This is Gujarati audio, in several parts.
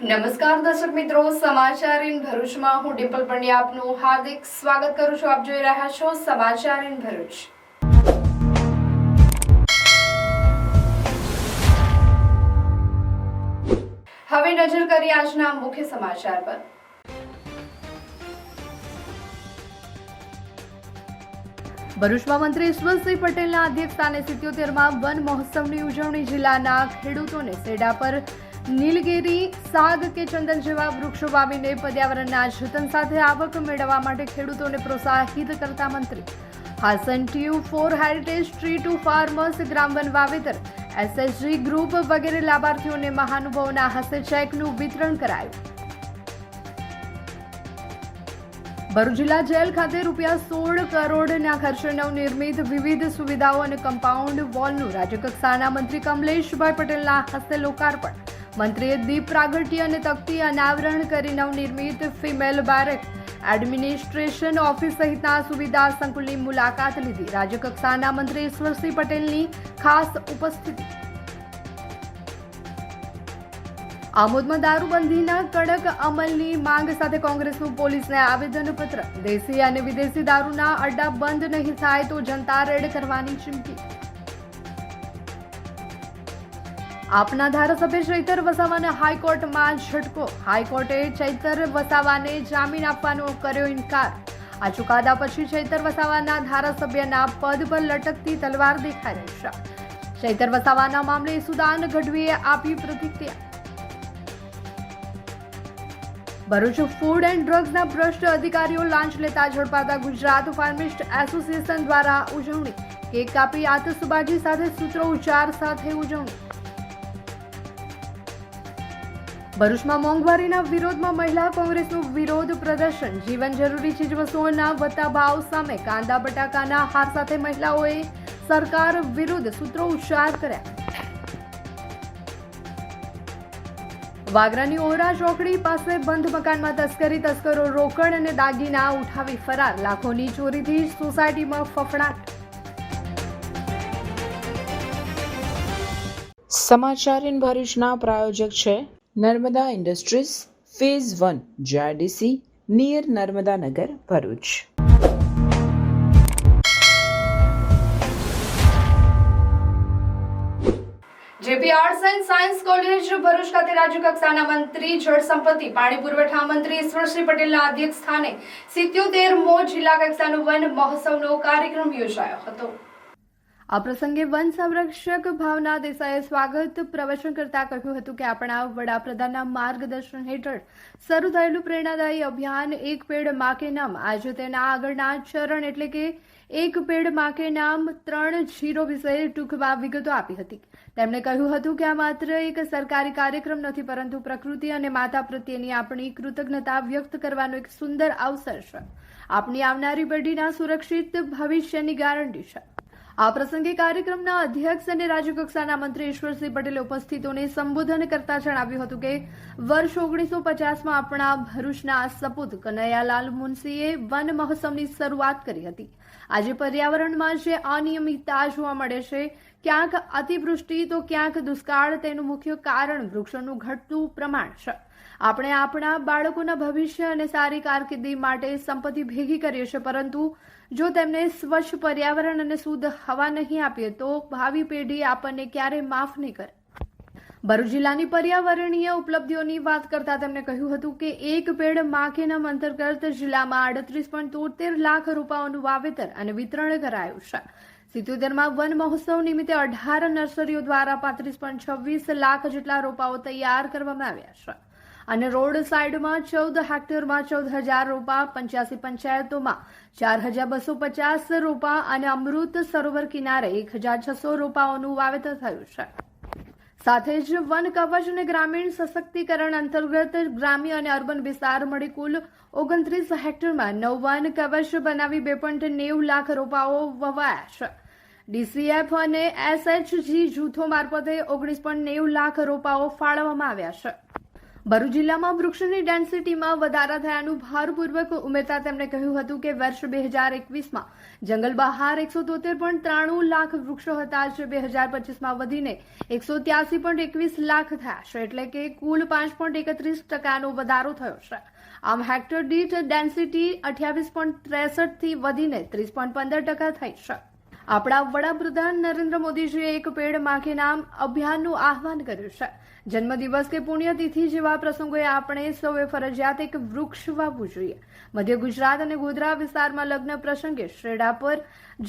નમસ્કાર દર્શક મિત્રો, સમાચાર ઇન ભરૂચમાં હું ડિમ્પલ પંડ્યા આપનું હાર્દિક સ્વાગત કરું છું. આપ જોઈ રહ્યા છો સમાચાર ઇન ભરૂચ. હવે નજર કરીએ આજના મુખ્ય સમાચાર પર. ભરૂચમાં મંત્રી ઈશ્વરસિંહ પટેલના અધ્યક્ષસ્થાને 77માં વન મહોત્સવની ઉજવણી. જિલ્લાના ખેડૂતોને સેડા પર નીલગિરી, સાગ કે ચંદન જેવા વૃક્ષો વાવીને પર્યાવરણના જતન સાથે આવક મેળવવા માટે ખેડૂતોને પ્રોત્સાહિત કરતા મંત્રી. Incentive for heritage tree to farmers, ગ્રામ વન વાવેતર, એસએચજી ગ્રુપ વગેરે લાભાર્થીઓને મહાનુભાવોના હસ્તે ચેકનું વિતરણ કરાયું. ભરૂચ જિલ્લા જેલ ખાતે ₹16 કરોડના ખર્ચે નવનિર્મિત વિવિધ સુવિધાઓ અને કમ્પાઉન્ડ વોલનું રાજ્યકક્ષાના મંત્રી કમલેશભાઈ પટેલના હસ્તે લોકાર્પણ. મંત્રીએ દીપ પ્રાગટ્ય અને તકતી અનાવરણ કરી નવનિર્મિત ફિમેલ બેરેક, એડમિનિસ્ટ્રેશન ઓફિસ સહિતના સુવિધા સંકુલની મુલાકાત લીધી. રાજ્યકક્ષાના મંત્રી ઈશ્વરસિંહ પટેલની ખાસ ઉપસ્થિતિ. આમોદમાં દારૂબંધીના કડક અમલની માંગ સાથે કોંગ્રેસનું પોલીસને આવેદનપત્ર. દેશી અને વિદેશી દારૂના અડ્ડા બંધ નહીં થાય તો જનતા રેડ કરવાની ચીમકી. આપના ધારાસભ્ય ચૈતર વસાવાના હાઈકોર્ટમાં ઝટકો. હાઈકોર્ટે ચૈતર વસાવાને જામીન આપવાનો કર્યો ઇનકાર. આ ચુકાદા પછી ચૈતર વસાવાના ધારાસભ્યના પદ પર લટકતી તલવાર દેખાઈ રહી છે. ચૈતર વસાવાના મામલે સુદાન ગઢવીએ આપી પ્રતિક્રિયા. ભરૂચ ફૂડ એન્ડ ડ્રગ્સના ભ્રષ્ટ અધિકારીઓ લાંચ લેતા ઝડપાતા ગુજરાત ફાર્મિસ્ટ એસોસિએશન દ્વારા ઉજવણી. કેક કાપી આતશબાજી સાથે સૂત્રોચ્ચાર સાથે ઉજવણી. ભરૂચમાં મોંઘવારીના વિરોધમાં મહિલા કોંગ્રેસનું વિરોધ પ્રદર્શન. જીવન જરૂરી ચીજવસ્તુઓના વધતા ભાવ સામે કાંદા બટાકાના હાર સાથે મહિલાઓએ સરકાર વિરુદ્ધ સૂત્રોચ્ચાર કર્યા. વાગરાની ઓરા ચોકડી પાસે બંધ મકાનમાં તસ્કરી. તસ્કરો રોકડ અને દાગીના ઉઠાવી ફરાર. લાખોની ચોરીથી સોસાયટીમાં ફફડાટ. સમાચાર ઇન ભરૂચના પ્રાયોજક છે Narmada industries phase 1 GIDC near Narmada Nagar Bharuch. JP arts and science college Bharuch ખાતે રાજ્યકક્ષાના મંત્રી જળ સંપત્તિ પાણી પુરવઠા મંત્રી ઈશ્વરસિંહ પટેલના અધ્યક્ષસ્થાને 77મો જિલ્લા કક્ષાનો વન મહોત્સવનો કાર્યક્રમ યોજાયો હતો. આ પ્રસંગે વન સંરક્ષક ભાવના દેસાઈએ સ્વાગત પ્રવચન કરતા કહ્યું હતું કે આપણા વડાપ્રધાનના માર્ગદર્શન હેઠળ શરૂ થયેલું પ્રેરણાદાયી અભિયાન એક પેડ માં કે નામ આજે તેના આગળના ચરણ એટલે કે એક પેડ માં કે નામ 3.0 વિશે ટૂંકમાં વિગતો આપી હતી. તેમણે કહ્યું હતું કે આ માત્ર એક સરકારી કાર્યક્રમ નથી, પરંતુ પ્રકૃતિ અને માતા પ્રત્યેની આપણી કૃતજ્ઞતા વ્યક્ત કરવાનો એક સુંદર અવસર છે. આપણી આવનારી પેઢીના સુરક્ષિત ભવિષ્યની ગેરંટી છે. આ પ્રસંગે કાર્યક્રમના અધ્યક્ષ અને રાજ્યકક્ષાના મંત્રી ઈશ્વરસિંહ પટેલે ઉપસ્થિતોને સંબોધન કરતા જણાવ્યું હતું કે વર્ષ 1950માં આપણા ભરૂચના સપૂત કનૈયાલાલ મુનશીએ વન મહોત્સવની શરૂઆત કરી હતી. આજે પર્યાવરણમાં જે અનિયમિતતા જોવા મળે છે, ક્યાંક અતિવૃષ્ટિ તો ક્યાંક દુષ્કાળ, તેનું મુખ્ય કારણ વૃક્ષોનું ઘટતું પ્રમાણ છે. આપણે આપણા બાળકોના ભવિષ્ય અને સારી કારકિર્દી માટે સંપત્તિ ભેગી કરીએ છીએ, પરંતુ જો તેમને સ્વચ્છ પર્યાવરણ અને શુદ્ધ હવા નહીં આપીએ તો ભાવિ પેઢી આપણને ક્યારેય માફ નહીં કરે. ભરૂચ જિલ્લાની પર્યાવરણીય ઉપલબ્ધિઓની વાત કરતા તેમણે કહ્યું હતું કે એક પેડ માં કે નામ અંતર્ગત જિલ્લામાં 38.73 લાખ રોપાઓનું વાવેતર અને વિતરણ કરાયું છે. 77માં વન મહોત્સવ નિમિત્તે 18 નર્સરીઓ દ્વારા 35.26 લાખ જેટલા રોપાઓ તૈયાર કરવામાં આવ્યા છે અને રોડ સાઇડમાં 14 હેક્ટરમાં 14,000 રોપા, 85 પંચાયતોમાં 4,250 રોપા અને અમૃત સરોવર કિનારે 1,600 રોપાઓનું વાવેતર થયું છે. સાથે જ વન કવચ અને ગ્રામીણ સશક્તિકરણ અંતર્ગત ગ્રામ્ય અને અર્બન વિસ્તાર મળી કુલ 29 હેક્ટરમાં નવ વન કવચ બનાવી 2.90 લાખ રોપાઓ વવાયા છે. ડીસીએફ અને એસએચજી જૂથો મારફતે 19.90 લાખ રોપાઓ ફાળવવામાં આવ્યા છે. ભરૂચ જિલ્લામાં વૃક્ષોની ડેન્સિટીમાં વધારા થયાનું ભારપૂર્વક ઉમેરતા તેમણે કહ્યું હતું કે વર્ષ 2021માં જંગલ બહાર 173.93 લાખ વૃક્ષો હતા, જે 2025માં વધીને 183.21 લાખ થયા છે, એટલે કે કુલ 5.31% વધારો થયો છે. આમ હેક્ટર દીઠ ડેન્સિટી 28.63 થી વધીને 30.15% થઈ છે. આપણા વડાપ્રધાન નરેન્દ્ર મોદીજીએ એક પેડ માં કે નામ અભિયાનનું આહવાન કર્યું છે. જન્મદિવસ કે પુણ્યતિથિ જેવા પ્રસંગોએ આપણે સૌએ ફરજિયાત એક વૃક્ષ વાવવું જોઈએ. મધ્ય ગુજરાત અને ગોધરા વિસ્તારમાં લગ્ન પ્રસંગે શેરડા પર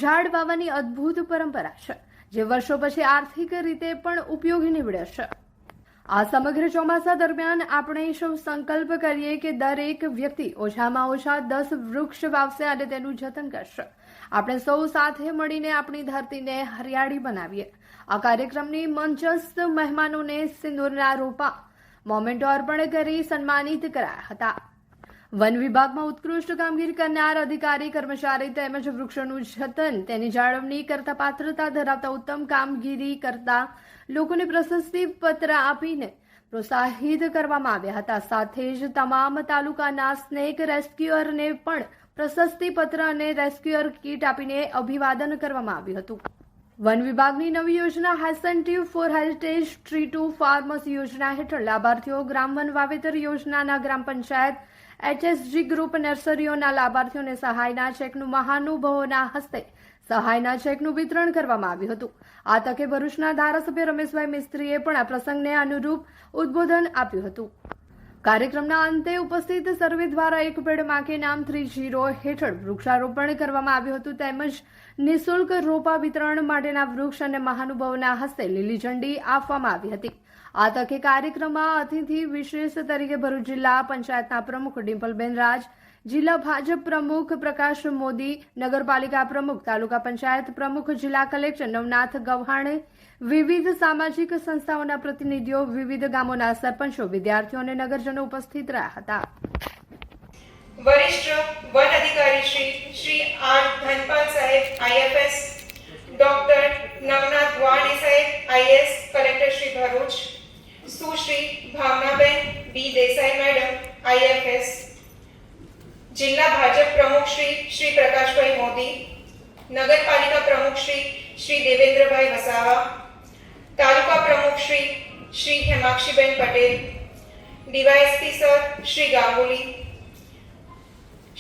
ઝાડ વાવવાની અદ્ભુત પરંપરા છે, જે વર્ષો પછી આર્થિક રીતે પણ ઉપયોગી નીવડે છે. આ સમગ્ર ચોમાસા દરમિયાન આપણે સૌ સંકલ્પ કરીએ કે દરેક વ્યક્તિ ઓછામાં ઓછા 10 વૃક્ષ વાવશે અને તેનું જતન કરશે. આપણે સૌ સાથે મળીને આપણી ધરતીને હરિયાળી બનાવીએ. આ કાર્યક્રમની મંચસ્થ મહેમાનોને સિંદૂરના રોપા મોમેન્ટો અર્પણ કરી સન્માનિત કરાયા હતા. વન વિભાગમાં ઉત્કૃષ્ટ કામગીરી કરનાર અધિકારી કર્મચારી તેમજ વૃક્ષોનું જતન તેની જાળવણી કરતા પાત્રતા ધરાવતા ઉત્તમ કામગીરી કરતા લોકોને પ્રશસ્તિ પત્ર આપીને પ્રોત્સાહિત કરવામાં આવ્યા હતા. સાથે જ તમામ તાલુકાના સ્નેક રેસ્ક્યુઅરને પણ પ્રશસ્તિ પત્ર અને રેસ્ક્યુઅર કીટ આપીને અભિવાદન કરવામાં આવ્યું હતું. વન વિભાગની નવી યોજના incentive for heritage tree to farmers યોજના હેઠળ લાભાર્થીઓ ગ્રામ વન વાવેતર યોજનાના ગ્રામ પંચાયત HSG ગ્રુપ નર્સરીઓના લાભાર્થીઓને સહાયના ચેકનું મહાનુભાવોના હસ્તે સહાયના ચેકનું વિતરણ કરવામાં આવ્યું હતું. આ તકે ભરૂચના ધારાસભ્ય રમેશભાઈ મિસ્ત્રીએ પણ આ પ્રસંગને અનુરૂપ ઉદ્બોધન આપ્યું હતું. કાર્યક્રમના અંતે ઉપસ્થિત સર્વે દ્વારા એક પેડ માં કે નામ 30 હેઠળ વૃક્ષારોપણ કરવામાં આવ્યું હતું, તેમજ નિઃશુલ્ક રોપા વિતરણ માટેના વૃક્ષ અને મહાનુભાવોના હસ્તે લીલી ઝંડી આપવામાં આવી હતી. આ તકે કાર્યક્રમમાં અતિથિ વિશેષ તરીકે ભરૂચ જિલ્લા પંચાયતના પ્રમુખ ડિમ્પલબેન રાજ, જિલ્લા ભાજપ પ્રમુખ પ્રકાશ મોદી, નગરપાલિકા પ્રમુખ, તાલુકા પંચાયત પ્રમુખ, જિલ્લા કલેક્ટર નવનાથ ગવ્હાણે, વિવિધ સામાજિક સંસ્થાઓના પ્રતિનિધિઓ, વિવિધ ગામોના સરપંચો, વિદ્યાર્થીઓ અને નગરજનો ઉપસ્થિત રહ્યા હતા. વરિષ્ઠ વન અધિકારી શ્રી આર ધનપાલ સાહેબ IFS, ડોક્ટર નવનાથ વાણી સાહેબ IS, collector Shri Bharuch, Sushri Bhavnaben B Desai madam IFS, જિલ્લા ભાજપ પ્રમુખ શ્રી પ્રકાશભાઈ મોદી, નગરપાલિકા પ્રમુખ શ્રી દેવેન્દ્રભાઈ વસાવા, તાલુકા પ્રમુખ Shri Hemakshiben Patel, DYSP sir Shri Ganguly,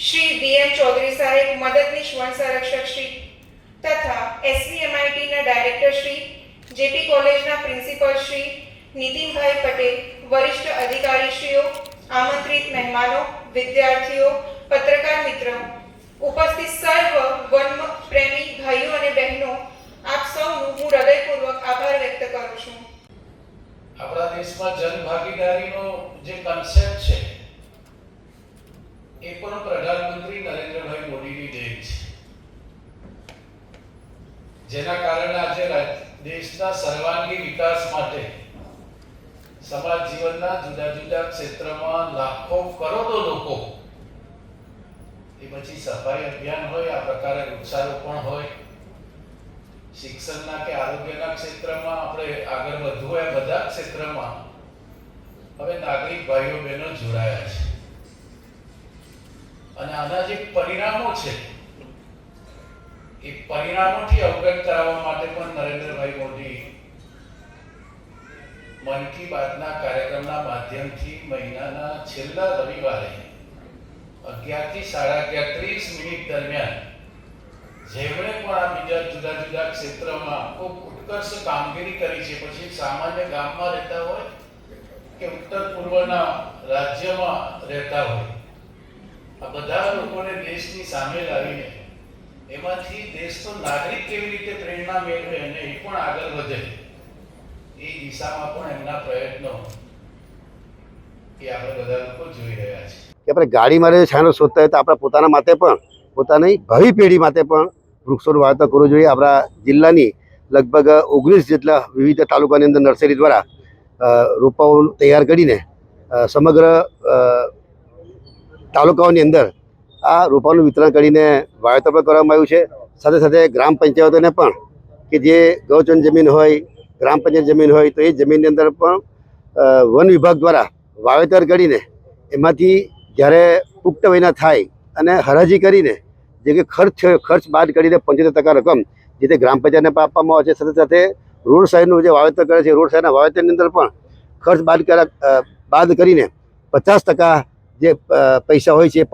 Shri DM Chaudhari સાહેબ, મદદનીશ વન સંરક્ષક શ્રી તથા SVMIT ના ડાયરેક્ટર શ્રી, JP કોલેજના પ્રિન્સિપલ શ્રી નીતિનભાઈ પટેલ, વરિષ્ઠ અધિકારીશ્રીઓ, આમંત્રિત મહેમાનો, વિદ્યાર્થીઓ, પત્રકાર મિત્રો, ઉપસ્થિત સર્વ વન પ્રેમી ભાઈઓ અને બહેનો, આપ સૌનું હું હૃદયપૂર્વક આભાર વ્યક્ત કરું છું. આપણા દેશમાં જનભાગીદારીનો જે કન્સેપ્ટ છે એ પણ પ્રધાનમંત્રી નરેન્દ્રભાઈ મોદીની દેન છે, જેના કારણે આજે દેશના સર્વાંગી વિકાસ માટે સમાજ જીવનના જુદા જુદા ક્ષેત્રમાં લાખો કરોડો લોકો, એ પછી સફાઈ અભિયાન હોય, આ પ્રકારે વૃક્ષારોપણ હોય, શિક્ષણના કે આરોગ્યના ક્ષેત્રમાં આપણે આગળ વધવું હોય, બધા ક્ષેત્રમાં હવે નાગરિક ભાઈઓ બહેનો જોડાયા છે. અને આના જે પરિણામો છે એ પરિણામોથી અવગત કરાવવા માટે પણ નરેન્દ્રભાઈ મોદી મન કી બાતના કાર્યક્રમના માધ્યમથી મહિનાના છેલ્લા રવિવારે 11 થી 11:30 દરમિયાન જેમણે પણ આ બીજા જુદા જુદા ક્ષેત્રમાં ખૂબ ઉત્કર્ષ કામગીરી કરી છે, પછી સામાન્ય ગામમાં રહેતા હોય કે ઉત્તર પૂર્વના રાજ્યમાં રહેતા હોય, આ બધા લોકોને દેશની સામે લાવીને એમાંથી દેશનો નાગરિક કેવી રીતે પ્રેરણા મેળવે અને એ પણ આગળ વધે, એ દિશામાં પણ એમના પ્રયત્નો એ આપણે બધા લોકો જોઈ રહ્યા છે. કે આપણે ગાડીમાં છાંયો શોધતા હોય તો આપણા પોતાના માટે પણ, પોતાની ભાવિ પેઢી માટે પણ વૃક્ષોનું વાવેતર કરવું જોઈએ. આપણા જિલ્લાની લગભગ 19 જેટલા વિવિધ તાલુકાની અંદર નર્સરી દ્વારા રોપાઓ તૈયાર કરીને સમગ્ર તાલુકાઓની અંદર આ રોપાઓનું વિતરણ કરીને વાવેતર પણ કરવામાં આવ્યું છે. સાથે સાથે ગ્રામ પંચાયતોને પણ કે જે ગૌચર જમીન હોય, ગ્રામ પંચાયત જમીન હોય, તો એ જમીનની અંદર પણ વન વિભાગ દ્વારા વાવેતર કરીને એમાંથી જ્યારે પુખ્ત વયના થાય અને હરાજી કરીને જે કે ખર્ચ બાદ કરીને 75% રકમ જે તે ગ્રામ પંચાયતને આપવામાં આવે છે. સાથે સાથે રોડ સાઈડનું જે વાવેતર કરે છે રોડ સાઈડના વાવેતરની અંદર પણ ખર્ચ બાદ કરીને 50% જે પૈસા હોય છે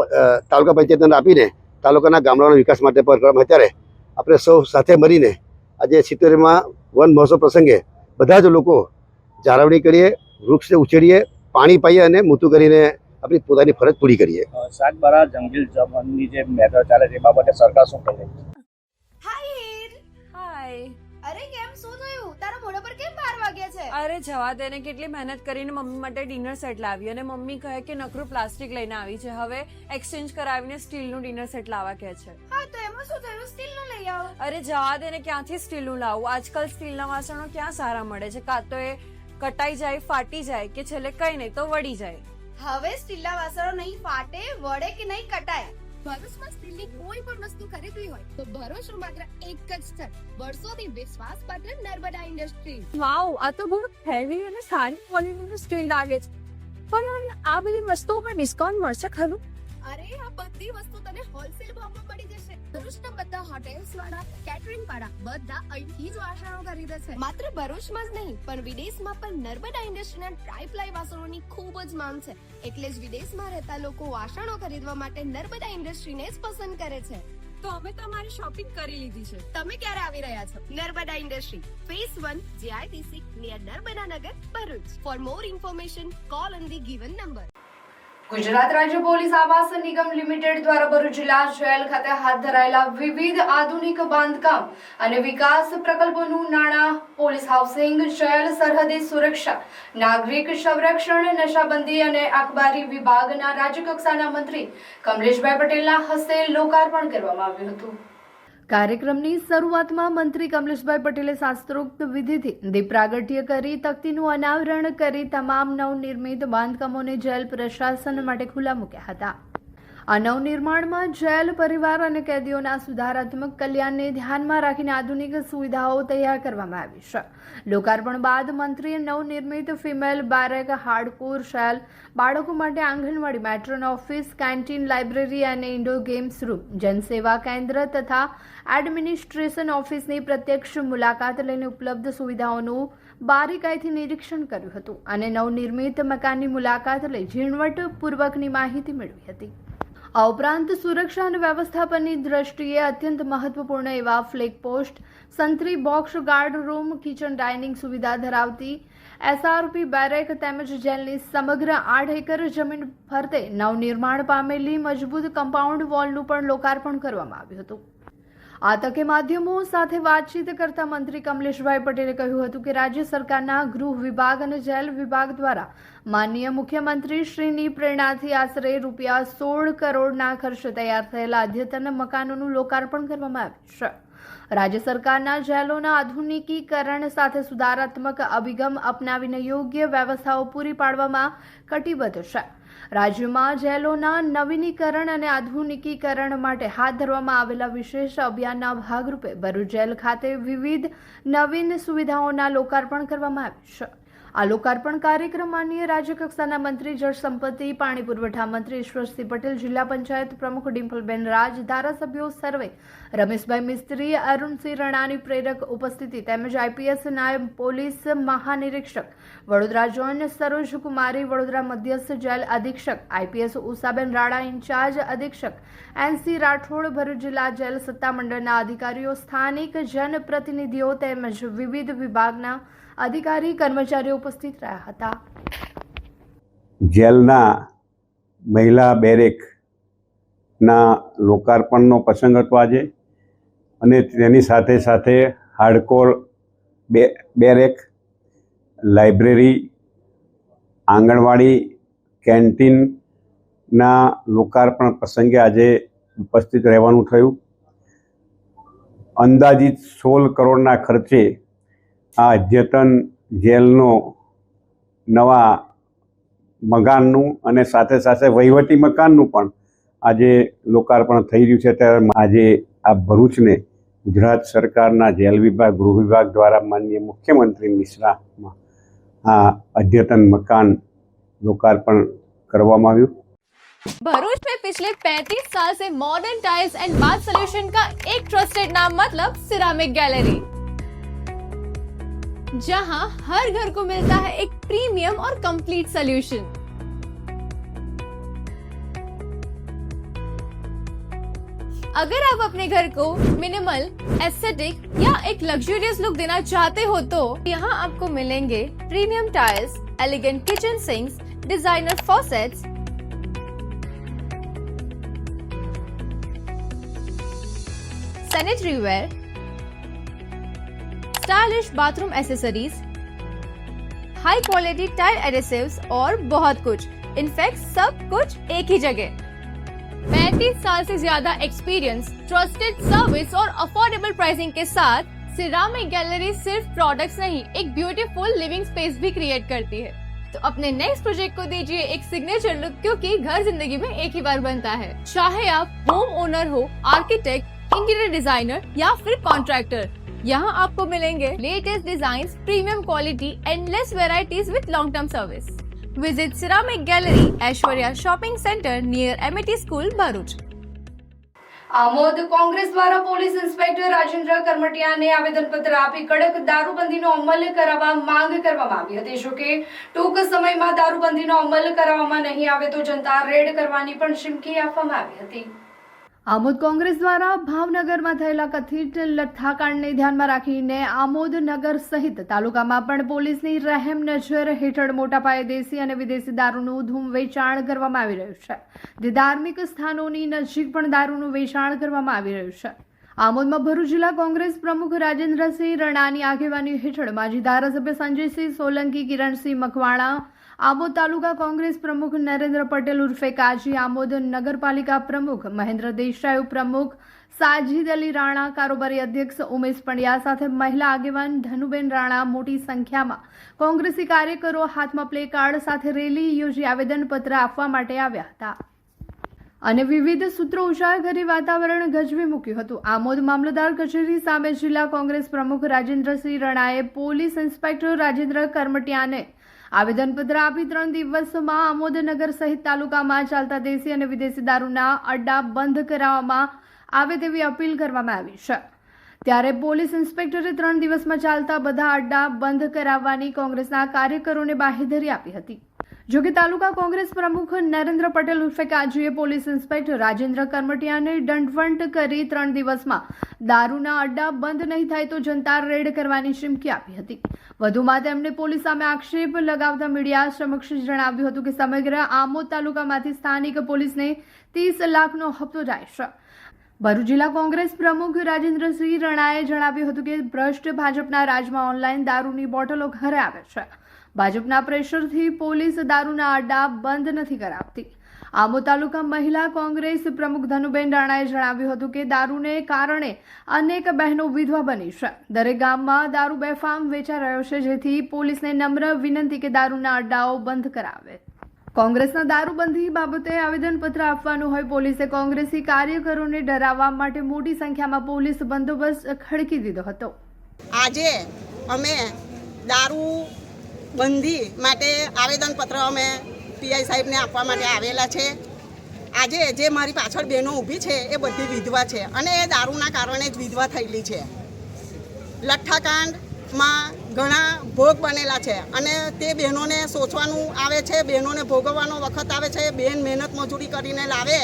તાલુકા પંચાયતને આપીને તાલુકાના ગામડાઓના વિકાસ માટે પણ કરવામાં. અત્યારે આપણે સૌ સાથે મળીને આજે 70માં વન મહોત્સવ પ્રસંગે બધા જ લોકો જાળવણી કરીએ, વૃક્ષને ઉછેરીએ, પાણી પાઈએ અને મોટું કરીને આપણી પોતાની ફરજ પૂરી કરીએ. સાગબારા જંગલ જમવાની જે મેટર ચાલે છે એ બાબતે સરકાર શું કરી રહી છે? હાય હીર. હાય. અરે કેમ શું થયું? તારા મોઢા પર કેમ 12 વાગ્યા છે? અરે જવા દે ને, કેટલી મહેનત કરીને મમ્મી માટે ડિનર સેટ લાવી અને મમ્મી કહે કે નકરું પ્લાસ્ટિક લઈને આવી છે, હવે એક્સચેન્જ કરાવીને સ્ટીલનું ડિનર સેટ લાવવા કહે છે. હા તો એમાં શું થયું? સ્ટીલ નો લઈ આવો. અરે જવા દે ને, ક્યાંથી સ્ટીલનું લાવું? આજકાલ સ્ટીલના વાસણો ક્યાં સારા મળે છે? કાં તો એ કટાઈ જાય, ફાટી જાય, કે છેલ્લે કઈ નહીં તો વળી જાય. હવે સ્ટીલના વાસણો નહીં ફાટે, વળે કે નહીં કટાય. ભરૂચમાં સ્ટીલની કોઈ પણ વસ્તુ ખરીદવી હોય તો ભરોસો માત્ર એક જ સ્થળ, વર્ષોથી વિશ્વાસપાત્ર નર્મદા ઇન્ડસ્ટ્રીઝ. વાવ, આ તો બહુ હેવી અને સારી ક્વોલિટીનું સ્ટીલ લાગે છે. પણ આ બધી વસ્તુઓ પર ડિસ્કાઉન્ટ મળશે ખરું? અરે આ બધી વસ્તુ તને હોલસેલ ભાવમાં મળી જશે. ભરૂચના બધા હોટેલ્સ વાળા, કેટરિંગ વાળા બધા અહીંથી જ વાસણો ખરીદે છે. માત્ર ભરૂચમાં જ નહીં પણ વિદેશમાં પણ નર્મદા ઇન્ડસ્ટ્રીના ટ્રાય-પ્લાય વાસણોની ખૂબ જ માંગ છે. એટલે જ વિદેશમાં રહેતા લોકો વાસણો ખરીદવા માટે નર્મદા ઇન્ડસ્ટ્રીને જ પસંદ કરે છે. તો અમે તમારી શોપિંગ કરી લીધી છે. તમે ક્યારે આવી રહ્યા છો? Narmada industry phase 1 JITC near Narmada Nagar, Bharuch. For more information call on the given number. Gujarat રાજ્ય પોલીસ આવાસ નિગમ લિમિટેડ દ્વારા ભરૂચ જિલ્લા જેલ ખાતે હાથ ધરાયેલા વિવિધ આધુનિક બાંધકામ અને વિકાસ પ્રકલ્પોનું નાણાં પોલીસ હાઉસિંગ, જેલ, સરહદી સુરક્ષા, નાગરિક સંરક્ષણ, નશાબંધી અને અખબારી વિભાગના રાજ્યકક્ષાના મંત્રી કમલેશભાઈ પટેલના હસ્તે લોકાર્પણ કરવામાં આવ્યું હતું. કાર્યક્રમની શરૂઆતમાં મંત્રી કમલેશભાઈ પટેલે શાસ્ત્રોક્ત વિધિથી દીપ પ્રાગટ્ય કરી તકતીનું અનાવરણ કરી તમામ નવનિર્મિત બાંધકામોને જેલ પ્રશાસન માટે ખુલ્લા મૂક્યા હતા. આ નવનિર્માણમાં જેલ, પરિવાર અને કેદીઓના સુધારાત્મક કલ્યાણને ધ્યાનમાં રાખીને આધુનિક સુવિધાઓ તૈયાર કરવામાં આવી છે. લોકાર્પણ બાદ મંત્રીએ નવનિર્મિત ફિમેલ બેરેક, હાર્ડકોર સેલ, બાળકો માટે આંગણવાડી, મેટ્રોન ઓફિસ, કેન્ટીન, લાઇબ્રેરી અને ઇન્ડોર ગેમ્સ રૂમ, જનસેવા કેન્દ્ર તથા એડમિનિસ્ટ્રેશન ઓફિસની પ્રત્યક્ષ મુલાકાત લઈને ઉપલબ્ધ સુવિધાઓનું બારીકાઈથી નિરીક્ષણ કર્યું હતું અને નવનિર્મિત મકાનની મુલાકાત લઈ ઝીણવટપૂર્વકની માહિતી મેળવી હતી. આ ઉપરાંત સુરક્ષા અને વ્યવસ્થાપનની દ્રષ્ટિએ અત્યંત મહત્વપૂર્ણ એવા ફ્લેગ પોસ્ટ, સંત્રી box, guard room, kitchen, dining સુવિધા ધરાવતી SRP બેરેક તેમજ જેલની સમગ્ર 8 એકર જમીન ફરતે નવનિર્માણ પામેલી મજબૂત કમ્પાઉન્ડ વોલનું પણ લોકાર્પણ કરવામાં આવ્યું હતું. આ તકે માધ્યમો સાથે વાતચીત કરતા મંત્રી કમલેશભાઈ પટેલે કહ્યું હતું કે રાજ્ય સરકારના ગૃહ વિભાગ અને જેલ વિભાગ દ્વારા માનનીય મુખ્યમંત્રી શ્રીની પ્રેરણાથી આશરે ₹16 કરોડના ખર્ચે તૈયાર થયેલા અદ્યતન મકાનોનું લોકાર્પણ કરવામાં આવ્યું છે. રાજ્ય સરકારના જેલોના આધુનિકીકરણ સાથે સુધારાત્મક અભિગમ અપનાવીને યોગ્ય વ્યવસ્થાઓ પૂરી પાડવામાં કટિબદ્ધ છે. રાજ્યમાં જેલોના નવીનીકરણ અને આધુનિકીકરણ માટે હાથ ધરવામાં આવેલા વિશેષ અભિયાનના ભાગરૂપે ભરૂચ જેલ ખાતે વિવિધ નવીન સુવિધાઓના લોકાર્પણ કરવામાં આવ્યું છે. આ લોકાર્પણ કાર્યક્રમ માનનીય રાજ્યકક્ષાના મંત્રી જળ સંપત્તિ, પાણી પુરવઠા મંત્રી ઈશ્વરસિંહ પટેલ, જિલ્લા પંચાયત પ્રમુખ ડિમ્પલબેન રાજ, ધારાસભ્યો સર્વે રમેશભાઈ મિસ્ત્રી, અરુણસિંહ રણાની પ્રેરક ઉપસ્થિતિ તેમજ IPS નાયબ પોલીસ મહાનિરીક્ષક વડોદરા જોન સરોજ કુમારી, વડોદરા મધ્યસ્થ જેલ અધિક્ષક IPS ઉષાબેન રાણા, ઇન્ચાર્જ અધિક્ષક NC રાઠોડ, ભરૂચ જિલ્લા જેલ સત્તામંડળના અધિકારીઓ, સ્થાનિક જનપ્રતિનિધિઓ તેમજ વિવિધ વિભાગના અધિકારી કર્મચારીઓ ઉપસ્થિત રહ્યા હતા. જેલના મહિલા બેરેકના લોકાર્પણનો પ્રસંગ હતો આજે, અને તેની સાથે સાથે હાર્ડકોર બેરેક, લાઇબ્રેરી, આંગણવાડી, કેન્ટીનના લોકાર્પણ પ્રસંગે આજે ઉપસ્થિત રહેવાનું થયું. અંદાજિત 16 કરોડના ખર્ચે આ અદ્યતન જેલનો નવા મકાનનું અને સાથે સાથે વહીવટી મકાનનું પણ આજે લોકાર્પણ થઈ રહ્યું છે. ત્યારે આજે આ ભરૂચને ગુજરાત સરકારના જેલ વિભાગ, ગૃહ વિભાગ દ્વારા માનનીય મુખ્યમંત્રી નિશ્રામાં આ અદ્યતન મકાન લોકાર્પણ કરવામાં આવ્યું। भरूच में पिछले 35 साल से modern tiles and bath solution का एक ट्रस्टेड नाम मतलब सिरामिक गैलरी, जहां हर घर को मिलता है एक प्रीमियम और कंप्लीट सॉल्यूशन। अगर आप अपने घर को मिनिमल, एस्थेटिक या एक लग्जरियस लुक देना चाहते हो तो यहाँ आपको मिलेंगे premium tiles, elegant kitchen sinks, designer faucets, sanitary ware, stylish bathroom accessories, high quality tile adhesives और बहुत कुछ। इनफैक्ट सब कुछ एक ही जगह। 35 साल से ज्यादा एक्सपीरियंस, ट्रस्टेड सर्विस और अफोर्डेबल प्राइसिंग के साथ सिरामिक गैलरी सिर्फ प्रोडक्ट्स नहीं, एक ब्यूटीफुल लिविंग स्पेस भी क्रिएट करती है। तो अपने नेक्स्ट प्रोजेक्ट को दीजिए एक सिग्नेचर लुक, क्योंकि घर जिंदगी में एक ही बार बनता है। चाहे आप होम ओनर हो, आर्किटेक्ट, इंटीरियर डिजाइनर या फिर कॉन्ट्रैक्टर, यहाँ आपको मिलेंगे latest designs, premium quality, endless varieties with long term service. Visit ceramic gallery, Aishwarya shopping centre near MAT school, Bharuch. Amod Congress દ્વારા પોલીસ ઇન્સ્પેક્ટર રાજેન્દ્ર કરમટિયાને આવેદનપત્ર આપી કડક દારૂબંધીનો અમલ કરાવવા માંગ કરવામાં આવી હતી। જોકે ટૂંક સમયમાં દારૂબંધીનો અમલ કરવામાં નહીં આવે તો જનતા રેડ કરવાની પણ ચીમકી આપવામાં આવી હતી। આમોદ કોંગ્રેસ દ્વારા ભાવનગરમાં થયેલા કથિત લઠ્ઠાકાંડને ધ્યાનમાં રાખીને આમોદ નગર સહિત તાલુકામાં પણ પોલીસની રહેમ નજર હેઠળ મોટા પાયે દેશી અને વિદેશી દારૂનું ધૂમ વેચાણ કરવામાં આવી રહ્યું છે, જે ધાર્મિક સ્થાનોની નજીક પણ દારૂનું વેચાણ કરવામાં આવી રહ્યું છે। આમોદમાં ભરૂચ જિલ્લા કોંગ્રેસ પ્રમુખ રાજેન્દ્રસિંહ રણાની આગેવાની હેઠળ માજી ધારાસભ્ય સંજયસિંહ સોલંકી, કિરણસિંહ મકવાણા, आमोद तालुका कांग्रेस प्रमुख नरेंद्र पटेल उर्फे काजी, आमोद नगरपालिका प्रमुख महेंद्र देसाई, उपप्रमुख साजिद अली राणा, कारोबारी अध्यक्ष उमेश पंड्या साथे महिला आगेवान धनुबेन राणा मोटी संख्याમાં કોંગ્રેસી કાર્યકરો હાથમાં પ્લેકાર્ડ સાથે રેલી યોજી આવેદનપત્ર આપવા માટે આવ્યા હતા અને વિવિધ સૂત્રો ઉચ્ચાર કરી વાતાવરણ ગજવી મૂક્યું હતું। આમોદ મામલતદાર કચેરી સામે જિલ્લા કોંગ્રેસ પ્રમુખ રાજેન્દ્રસિંહ રણાએ પોલીસ ઇન્સ્પેક્ટર રાજેન્દ્ર કરમટિયાને આવેદનપત્ર આપી 3 દિવસમાં આમોદ નગર સહિત તાલુકામાં ચાલતા દેશી અને વિદેશી દારૂના અડ્ડા બંધ કરાવવામાં આવે તેવી અપીલ કરવામાં આવી છે। ત્યારે પોલીસ ઇન્સ્પેક્ટરે 3 દિવસમાં ચાલતા બધા અડ્ડા બંધ કરાવવાની કોંગ્રેસના કાર્યકરોને બાહેધરી આપી હતી। જો કે તાલુકા કોંગ્રેસ પ્રમુખ નરેન્દ્ર પટેલ ઉર્ફે કાજીએ પોલીસ ઇન્સ્પેક્ટર રાજેન્દ્ર કરમટિયાને દંડવટ કરી 3 દિવસમાં દારૂના અડ્ડા બંધ નહીં થાય તો જનતા રેડ કરવાની ચીમકી આપી હતી। વધુમાં તેમણે પોલીસ સામે આક્ષેપ લગાવતા મીડિયા સમક્ષ જણાવ્યું હતું કે સમગ્ર આમોદ તાલુકામાંથી સ્થાનિક પોલીસને 30 લાખનો હપ્તો જાય છે। ભરૂચ જિલ્લા કોંગ્રેસ પ્રમુખ રાજેન્દ્રસિંહ રણાએ જણાવ્યું હતું કે ભ્રષ્ટ ભાજપના રાજમાં ઓનલાઈન દારૂની બોટલો ઘરે આવે છે। ભાજપના પ્રેશરથી પોલીસ દારૂના અડ્ડા બંધ નથી કરાવતી। આમોદ તાલુકા મહિલા કોંગ્રેસ પ્રમુખ ધનુબેન રાણાએ જણાવ્યું હતું કે દારૂને કારણે અનેક બહેનો વિધવા બની છે। દરેક ગામમાં દારૂ બેફામ વેચાઈ રહ્યો છે, જેથી પોલીસને નમ્ર વિનંતી કે દારૂના અડ્ડાઓ બંધ કરાવે। કોંગ્રેસના દારૂબંધી બાબતે આવેદનપત્ર આપવાનું હોય, પોલીસે કોંગ્રેસી કાર્યકરોને ડરાવવા માટે મોટી સંખ્યામાં પોલીસ બંદોબસ્ત ખડકી દીધો હતો। આજે અમે દારૂ બંધી માટે આવેદનપત્ર અમે પીઆઈ સાહેબને આપવા માટે આવેલા છે। આજે જે મારી પાછળ બહેનો ઊભી છે એ બધી વિધવા છે અને એ દારૂના કારણે જ વિધવા થયેલી છે। લઠ્ઠાકાંડમાં ઘણા ભોગ બનેલા છે અને તે બહેનોને સોચવાનું આવે છે, બહેનોને ભોગવવાનો વખત આવે છે। બહેન મહેનત મજૂરી કરીને લાવે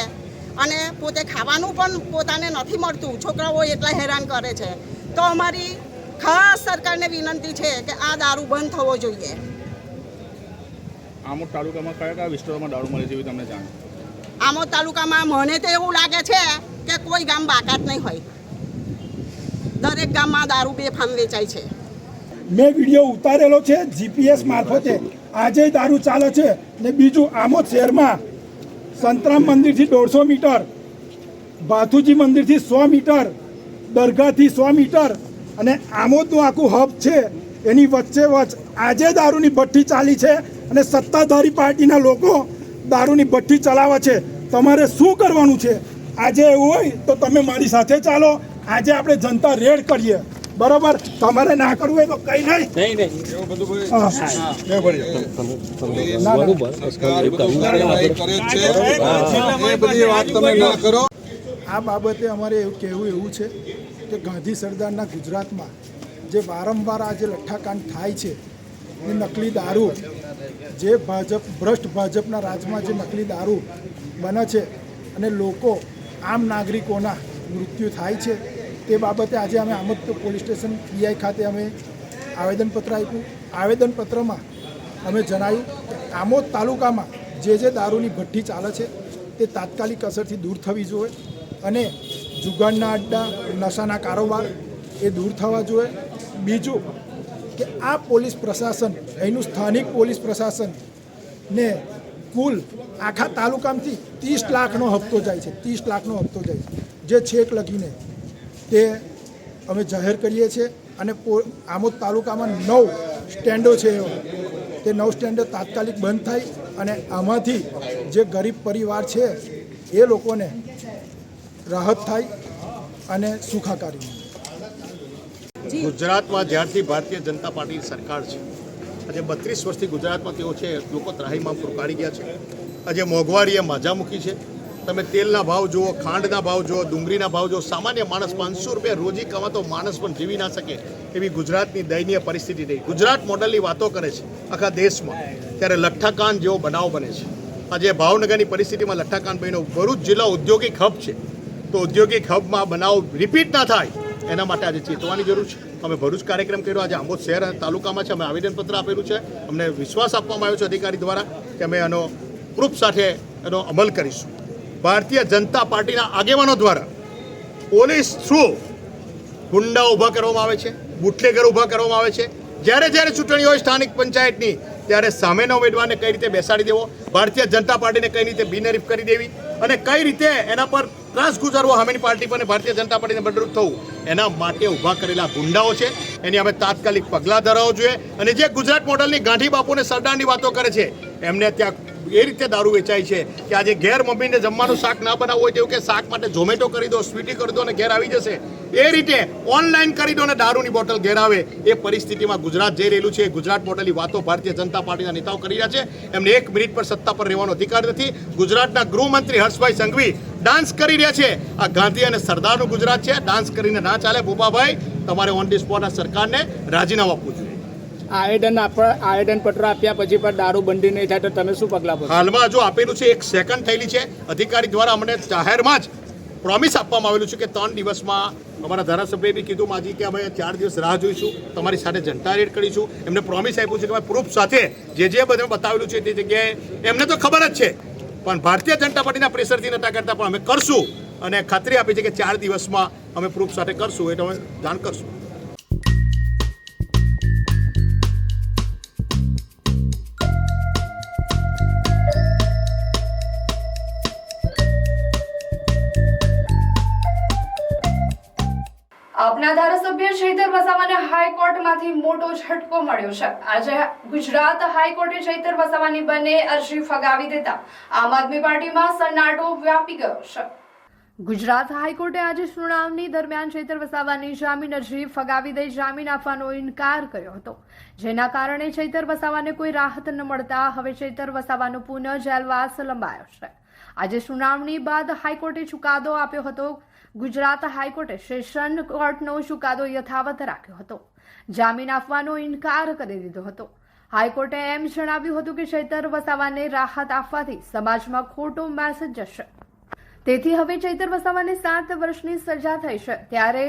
અને પોતે ખાવાનું પણ પોતાને નથી મળતું, છોકરાઓ એટલા હેરાન કરે છે। તો અમારી ખાસ સરકારને વિનંતી છે કે આ દારૂ બંધ થવો જોઈએ। આમોદ તાલુકામાં કયા કયા વિસ્તારોમાં દારૂ મળે જેવી તમને જાણ? આમોદ તાલુકામાં મને તો એવું લાગે છે કે કોઈ ગામ બાકાત નહીં હોય, દરેક ગામમાં દારૂ બેફામ વેચાય છે। મેં વિડીયો ઉતારેલો છે જીપીએસ મારફતે, આજે દારૂ ચાલે છે। ને બીજું, આમોદ શહેરમાં સંતરામ મંદિરથી 150 મીટર, ભાથુજી મંદિરથી 100 મીટર, દરગાહથી 100 મીટર અને આમોદનું આખું હબ છે, એની વચ્ચે આજે દારૂની ભઠ્ઠી ચાલી છે અને સત્તાધારી પાર્ટીના લોકો દારૂની ભઠ્ઠી ચલાવે છે। તમારે શું કરવાનું છે? આજે એવું હોય તો તમે મારી સાથે ચાલો, આજે આપણે જનતા રેડ કરીએ। બરોબર, તમારે ના કરવું હોય તો કઈ નહીં. હા. આ બાબતે અમારે એવું કહેવું એવું છે કે ગાંધી સરદારના ગુજરાતમાં જે વારંવાર આ જે લઠ્ઠાકાંડ થાય છે એ નકલી દારૂ, જે ભ્રષ્ટ ભાજપના રાજમાં જે નકલી દારૂ બને છે અને લોકો આમ નાગરિકોના મૃત્યુ થાય છે, તે બાબતે આજે અમે આમોદ પોલીસ સ્ટેશન પીઆઈ ખાતે અમે આવેદનપત્ર આપ્યું. આવેદનપત્રમાં અમે જણાવ્યું કે આમોદ તાલુકામાં જે દારૂની ભઠ્ઠી ચાલે છે તે તાત્કાલિક અસરથી દૂર થવી જોઈએ અને જુગારના અડ્ડા, નશાના કારોબાર એ દૂર થવા જોઈએ. બીજું કે આ પોલીસ પ્રશાસન, અહીંનું સ્થાનિક પોલીસ પ્રશાસન ને કુલ આખા તાલુકામાંથી 30 લાખનો હપ્તો જાય છે, 30 લાખનો હપ્તો જાય છે, જે છેક લગીને તે અમે જાહેર કરીએ છીએ. અને આમોદ તાલુકામાં 9 સ્ટેન્ડો છે, તે 9 સ્ટેન્ડો તાત્કાલિક બંધ થાય અને આમાંથી જે ગરીબ પરિવાર છે એ લોકોને રાહત થાય અને સુખાકારી. ગુજરાતમાં જ્યારથી ભારતીય જનતા પાર્ટીની સરકાર છે, આજે 32 વર્ષથી ગુજરાતમાં તેઓ છે, લોકો ત્રાહીમામ પુકારી ગયા છે. આજે મોંઘવારીએ માજા મૂકી છે. તમે તેલના ભાવ જુઓ, ખાંડના ભાવ જુઓ, ડુંગળીના ભાવ જુઓ. સામાન્ય માણસ 500 રૂપિયા રોજી કમાતો માણસ પણ જીવી ના શકે એવી ગુજરાતની દયનીય પરિસ્થિતિ રહી. ગુજરાત મોડલની વાતો કરે છે આખા દેશમાં, ત્યારે લઠ્ઠાકાંડ જેવો બનાવ બને છે. આજે ભાવનગરની પરિસ્થિતિમાં લઠ્ઠાકાંડ બન્યો. ભરૂચ જિલ્લો ઔદ્યોગિક હબ છે, તો ઔદ્યોગિક હબમાં બનાવ રિપીટ ના થાય એના માટે આજે ચેતવાની જરૂર છે. અમે ભરૂચ કાર્યક્રમ કર્યો, આજે આંબોદ શહેર અને તાલુકામાં છે. અમે આવેદનપત્ર આપેલું છે. અમને વિશ્વાસ આપવામાં આવ્યો છે અધિકારી દ્વારા કે અમે એનો પ્રૂફ સાથે એનો અમલ કરીશું. ભારતીય જનતા પાર્ટીના આગેવાનો દ્વારા પોલીસ થ્રુ ગુંડા ઊભા કરવામાં આવે છે, બુટલેગર ઊભા કરવામાં આવે છે. જ્યારે ચૂંટણી હોય સ્થાનિક પંચાયતની, ત્યારે સામેના ઉમેદવારને કઈ રીતે બેસાડી દેવો, ભારતીય જનતા પાર્ટીને કઈ રીતે બિનહરીફ કરી દેવી અને કઈ રીતે એના પર ત્રાસ ગુજારવો સામેની પાર્ટી પર, ભારતીય જનતા પાર્ટીને મદદરૂપ થવું, એના માટે ઊભા કરેલા ગુંડાઓ છે. એની અમે તાત્કાલિક પગલાં ધરાવવા જોઈએ. અને જે ગુજરાત મોડલની ગાંધી બાપુને સરદારની વાતો કરે છે, એમને ત્યાં એ રીતે દારૂ વેચાય છે કે આજે ઘેર મમ્મીને જમવાનું શાક ના બનાવવું હોય તેવું કે શાક માટે ઝોમેટો કરી દો, સ્વીટી કરી દો અને ઘેર આવી જશે. એ રીતે ઓનલાઈન કરી દો અને દારૂની બોટલ ઘેર આવે. એ પરિસ્થિતિમાં ગુજરાત જઈ રહેલું છે. ગુજરાત મોડલની વાતો ભારતીય જનતા પાર્ટીના નેતાઓ કરી રહ્યા છે. એમને 1 મિનિટ પર સત્તા પર રહેવાનો અધિકાર નથી. ગુજરાતના ગૃહમંત્રી હર્ષભાઈ સંઘવી ડાન્સ કરી રહ્યા છે. આ ગાંધી અને સરદારનું ગુજરાત છે. ડાન્સ કરીને ના ચાલે. બોબાભાઈ, તમારે ઓન ધી સ્પોટ આ સરકારને રાજીનામું આપવું જોઈએ. આવેદન પત્ર આપ્યા પછી પણ દારૂ બંધી નહીં થાય તો તમે શું પગલાં ભરશો? હાલમાં જો આપેલું છે 1 સેકન્ડ થયેલી છે. અધિકારી દ્વારા અમને જાહેરમાં જ પ્રોમિસ આપવામાં આવેલું છે કે 3 દિવસમાં અમારા ધારાસભ્યએ બી કીધું માજી કે અમે 4 દિવસ રાહ જોઈશું, તમારી સાથે જનતા રેડ કરીશું. એમને પ્રોમિસ આપ્યું છે કે પ્રૂફ સાથે જે બધું બતાવેલું છે તે જગ્યાએ એમને તો ખબર જ છે, પણ ભારતીય જનતા પાર્ટીના પ્રેશરથી નતા કરતા, પણ અમે કરશું અને ખાતરી આપી છે કે 4 દિવસમાં અમે પ્રૂફ સાથે કરશું, એટલે અમે જાણ કરશું. આપના ધારાસભ્ય ચૈતર વસાવાને હાઈકોર્ટમાંથી મોટો ઝટકો મળ્યો છે. આજે ગુજરાત હાઈકોર્ટે ચૈતર વસાવાની બંને અરજી ફગાવી દેતા આમ આદમી પાર્ટીમાં સન્નાટો વ્યાપી ગયો છે. ગુજરાત હાઈકોર્ટે આજે સુનાવણી દરમિયાન ચૈતર વસાવાની જામીન અરજી ફગાવી દઈ જામીન આપવાનો ઇનકાર કર્યો હતો, જેના કારણે ચૈતર વસાવાને કોઈ રાહત ન મળતા હવે ચૈતર વસાવાનો પુનઃ જેલવાસ લંબાયો છે. આજે સુનાવણી બાદ હાઈકોર્ટે ચુકાદો આપ્યો હતો. ગુજરાત હાઈકોર્ટે સેશન કોર્ટનો ચુકાદો યથાવત રાખ્યો હતો. જામીન આપવાનો ઇનકાર કરી દીધો હતો. હાઈકોર્ટે એમ જણાવ્યું હતું કે ચૈતર વસાવાને રાહત આપવાથી સમાજમાં ખોટો મેસેજ જશે. તેથી હવે ચૈતર વસાવાને 7 વર્ષની સજા થઈ છે, ત્યારે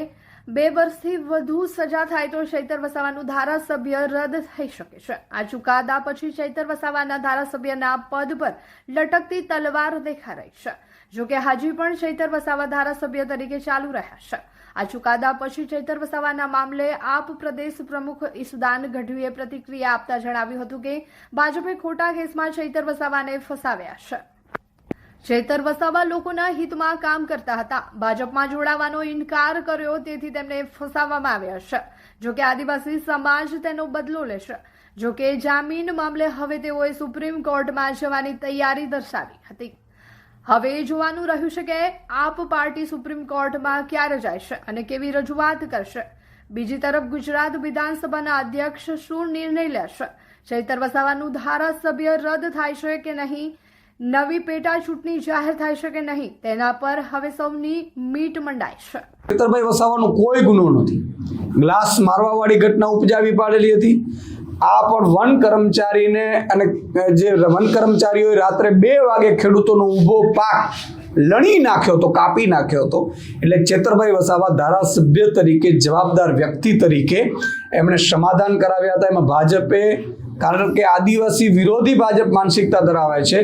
2 વર્ષથી વધુ સજા થાય તો ચૈતર વસાવાનું ધારાસભ્ય રદ થઈ શકે છે. આ ચુકાદા પછી ચૈતર વસાવાના ધારાસભ્યના પદ પર લટકતી તલવાર દેખાઈ રહી છે. જોકે હજી પણ ચૈતર વસાવા ધારાસભ્ય તરીકે ચાલુ રહ્યા છે. આ ચુકાદા પછી ચૈતર વસાવાના મામલે આપ પ્રદેશ પ્રમુખ ઈસુદાન ગઢવીએ પ્રતિક્રિયા આપતા જણાવ્યું હતું કે ભાજપે ખોટા કેસમાં ચૈતર વસાવાને ફસાવ્યા છે. ચૈતર વસાવા લોકોના હિતમાં કામ કરતા હતા. ભાજપમાં જોડાવાનો ઇનકાર કર્યો, તેથી તેમને ફસાવવામાં આવ્યા છે. જોકે આદિવાસી સમાજ તેનો બદલો લેશે. જોકે જામીન મામલે હવે તેઓએ સુપ્રીમ કોર્ટમાં જવાની તૈયારી દર્શાવી હતી. હવે જોવાનું રહ્યું છે કે આપ પાર્ટી સુપ્રીમ કોર્ટમાં ક્યારે જાય છે અને કેવી રજૂઆત કરશે. બીજી તરફ ગુજરાત વિધાનસભાના અધ્યક્ષ શું નિર્ણય લેશે? ચૈતર વસાવાનું ધારાસભ્ય રદ થાય છે કે નહીં? નવી પેટા ચૂંટણી જાહેર થાય છે કે નહીં? તેના પર હવે સૌની મીટ મંડાય છે. ચૈતરભાઈ વસાવાનો કોઈ ગુનો નથી. ગ્લાસ મારવાવાળી ઘટના ઉપજાવી પાડેલી હતી. આ પણ વન કર્મચારીને અને જે વન કર્મચારીઓએ રાત્રે 2 વાગે ખેડૂતોનો ઊભો પાક લણી નાખ્યો હતો, કાપી નાખ્યો હતો. એટલે ચૈતરભાઈ વસાવા ધારાસભ્ય તરીકે, જવાબદાર વ્યક્તિ તરીકે એમણે સમાધાન કરાવ્યા હતા. એમાં ભાજપે, કારણ કે આદિવાસી વિરોધી ભાજપ માનસિકતા ધરાવે છે,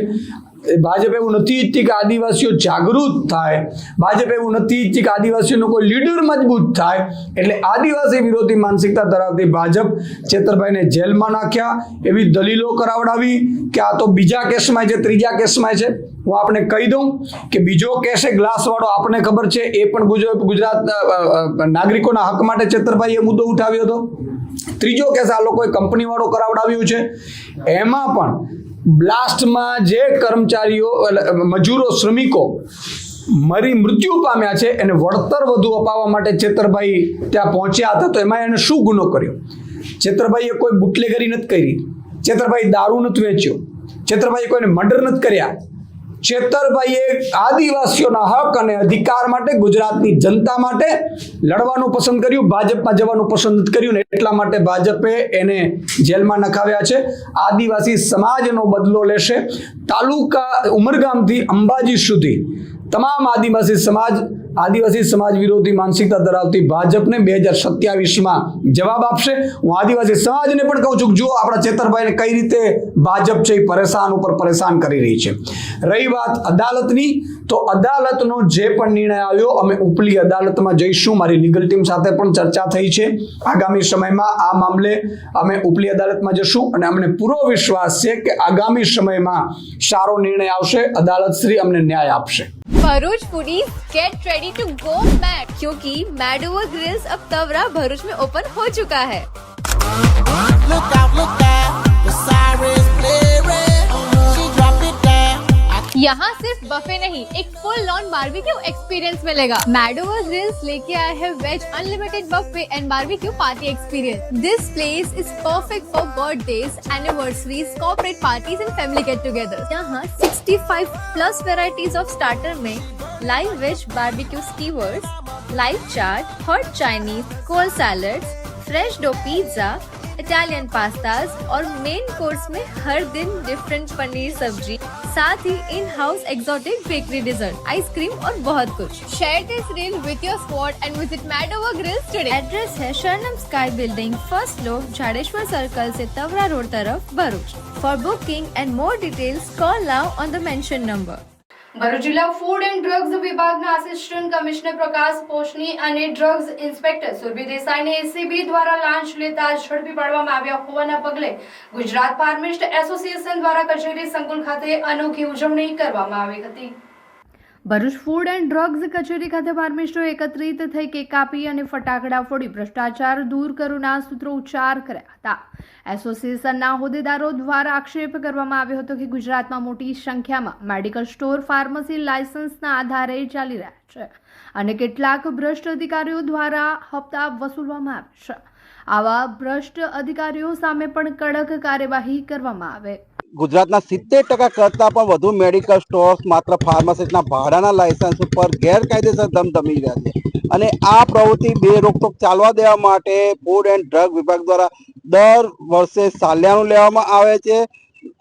ભાજપ એવું નથી ઈચ્છતી કે આદિવાસીઓ જાગૃત થાય, ભાજપ એવું નથી ઈચ્છતી કે આદિવાસીઓનો કોઈ લીડર મજબૂત થાય. એટલે આદિવાસી વિરોધી માનસિકતા ધરાવતી ભાજપ ચૈતરભાઈને જેલમાં નાખ્યા, એવી દલીલો કરાવડાવી કે આ તો બીજા કેસમાં છે, ત્રીજા કેસમાં છે. હું આપણે કહી દઉં કે બીજો કેસ ગ્લાસવાળો આપણને ખબર છે, એ પણ ગુજરાત નાગરિકોના હક માટે ચૈતરભાઈએ મુદ્દો ઉઠાવ્યો હતો. ત્રીજો કેસ આ લોકોએ કંપનીવાળો કરાવડાવ્યું છે. એમાં પણ બ્લાસ્ટમાં જે કર્મચારીઓ, મજૂરો, શ્રમિકો મૃત્યુ પામ્યા છે એને વળતર વધુ અપાવવા માટે ચૈતરભાઈ ત્યાં પહોંચ્યા હતા. તો એમાં એને શું ગુનો કર્યો? ચૈતરભાઈએ કોઈ બુટલેગરી નથી કરી, ચૈતરભાઈ દારૂ નથી વેચ્યો, ચૈતરભાઈએ કોઈને મર્ડર નથી કર્યા. ચૈતરભાઈએ આદિવાસીઓના હક અને અધિકાર માટે, ગુજરાતની જનતા માટે લડવાનું પસંદ કર્યું, ભાજપમાં જવાનું પસંદ નથી કર્યું. ને એટલા માટે ભાજપે એને જેલમાં નખાવ્યા છે. આદિવાસી સમાજનો બદલો લેશે. તાલુકા ઉમરગામથી અંબાજી સુધી તમામ આદિવાસી સમાજ વિરોધી માનસિકતા ધરાવતી ભાજપને 2027માં જવાબ આપશે. હું આદિવાસી સમાજને પણ કહું છું કે જુઓ આપણા ચૈતરભાઈને કઈ રીતે ભાજપ છે એ પરેશાન ઉપર પરેશાન કરી રહી છે. રહી વાત અદાલતની, તો અદાલતનો જે પણ નિર્ણય આવ્યો, અમે ઉપલી અદાલતમાં જઈશું. મારી લીગલ ટીમ સાથે પણ ચર્ચા થઈ છે. આગામી સમયમાં આ મામલે અમે ઉપલી અદાલતમાં જશું અને અમને પૂરો વિશ્વાસ છે કે આગામી સમયમાં સારો નિર્ણય આવશે. અદાલત શ્રી અમને ન્યાય આપશે. Bharuch foodies get ready to go mad क्योंकि मैडोवर ग्रिल्स अब तवरा भरूच में ओपन हो चुका है. Look out, the sirens blaring. She drop it down. यहाँ सिर्फ बफे नहीं, एक फुल ऑन बारबेक्यू एक्सपीरियंस मिलेगा. मैडोवर ग्रिल्स लेके आए हैं veg unlimited buffet and barbecue party experience. This place is perfect for birthdays, anniversaries, corporate parties and family get together. यहाँ 65 प्लस वेराइटीज ऑफ स्टार्टर में live veg barbecue skewers, live chaat, hot Chinese, cold salads, fresh dough pizza, Italian pastas और मेन कोर्स में हर दिन डिफरेंट पनीर सब्जी, साथ ही in house exotic bakery dessert, ice cream और बहुत कुछ. Share this reel with your squad and visit mad over grills today. Address है Sharanam sky building, first floor, Jhadeshwar circle से तवरा रोड तरफ, Bharuch. For booking and more details call now on the mention number. Bharuch જિલ્લા ફૂડ એન્ડ ડ્રગ્સ વિભાગના આસિસ્ટન્ટ કમિશનર પ્રકાશ પોશની અને ડ્રગ્સ ઇન્સ્પેક્ટર સુરભી દેસાઈને એસીબી દ્વારા લાંચ લેતા ઝડપી પાડવામાં આવ્યા હોવાના પગલે ગુજરાત ફાર્મિસ્ટ એસોસિએશન દ્વારા કચેરી સંકુલ ખાતે અનોખી ઉજવણી કરવામાં આવી હતી. ભરૂચ ફૂડ એન્ડ ડ્રગ્સ કચેરી ખાતે ફાર્મિસ્ટો એકત્રિત થઈ કેક કાપી અને ફટાકડા ફોડી ભ્રષ્ટાચાર દૂર કરોના સૂત્રોચ્ચાર કર્યા હતા. એસોસિએશનના હોદ્દેદારો દ્વારા આક્ષેપ કરવામાં આવ્યો હતો કે ગુજરાતમાં મોટી સંખ્યામાં મેડિકલ સ્ટોર ફાર્મસી લાયસન્સના આધારે ચાલી રહ્યા છે અને કેટલાક ભ્રષ્ટ અધિકારીઓ દ્વારા હપ્તા વસૂલવામાં આવે છે. આવા ભ્રષ્ટ અધિકારીઓ સામે પણ કડક કાર્યવાહી કરવામાં આવે. ગુજરાતના 70% કરતાં પણ વધુ મેડિકલ સ્ટોર્સ માત્ર ફાર્માસિસ્ટના ભાડાના લાયસન્સ ઉપર ગેરકાયદેસર ધમધમી રહ્યા છે અને આ પ્રવૃત્તિ બે રોકટોક ચાલવા દેવા માટે ફૂડ એન્ડ ડ્રગ વિભાગ દ્વારા દર વર્ષે સાલિયાનું લેવામાં આવે છે.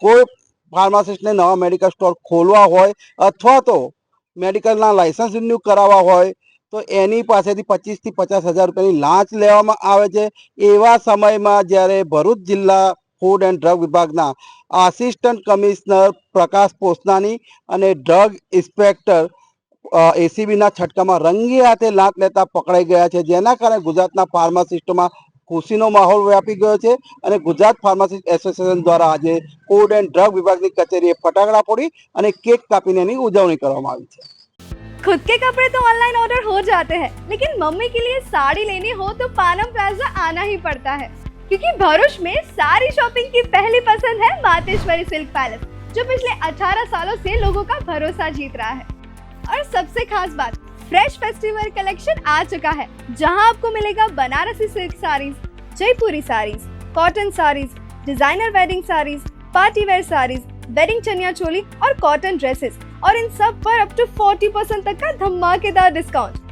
કોઈ ફાર્માસિસ્ટને નવા મેડિકલ સ્ટોર ખોલવા હોય અથવા તો મેડિકલના લાયસન્સ રિન્યુ કરાવવા હોય તો એની પાસેથી 25,000 થી 50,000 રૂપિયાની લાંચ લેવામાં આવે છે. એવા સમયમાં જ્યારે ભરૂચ જિલ્લા ફૂડ એન્ડ ડ્રગ વિભાગના આસિસ્ટન્ટ કમિશનર પ્રકાશ પોસનાની અને ડ્રગ ઇન્સ્પેક્ટર એસીબીના છટકામાં રંગી હાથે લાંચ લેતા પકડાઈ ગયા છે, જેના કારણે ગુજરાતના ફાર્માસિસ્ટોમાં ખુશીનો માહોલ વ્યાપી ગયો છે અને ગુજરાત ફાર્માસિસ્ટ એસોસિએશન દ્વારા આજે ફૂડ એન્ડ ડ્રગ વિભાગની કચેરીએ ફટાકડા ફોડી અને કેક કાપીને એની ઉજવણી કરવામાં આવી છે. खुद के कपड़े तो ऑनलाइन ऑर्डर हो जाते हैं, लेकिन मम्मी के लिए साड़ी लेनी हो तो पानम प्लाजा आना ही पड़ता है, क्योंकि भरूच में सारी शॉपिंग की पहली पसंद है मातेश्वरी सिल्क पैलेस, जो पिछले 18 सालों से लोगों का भरोसा जीत रहा है. और सबसे खास बात, फ्रेश फेस्टिवल कलेक्शन आ चुका है, जहां आपको मिलेगा Banarasi silk saris, Jaipuri saris, cotton saris, designer wedding saris, party wear saris, wedding chaniya choli और कॉटन ड्रेसेस, और इन सब पर अप टू 40% तक का धमाकेदार डिस्काउंट।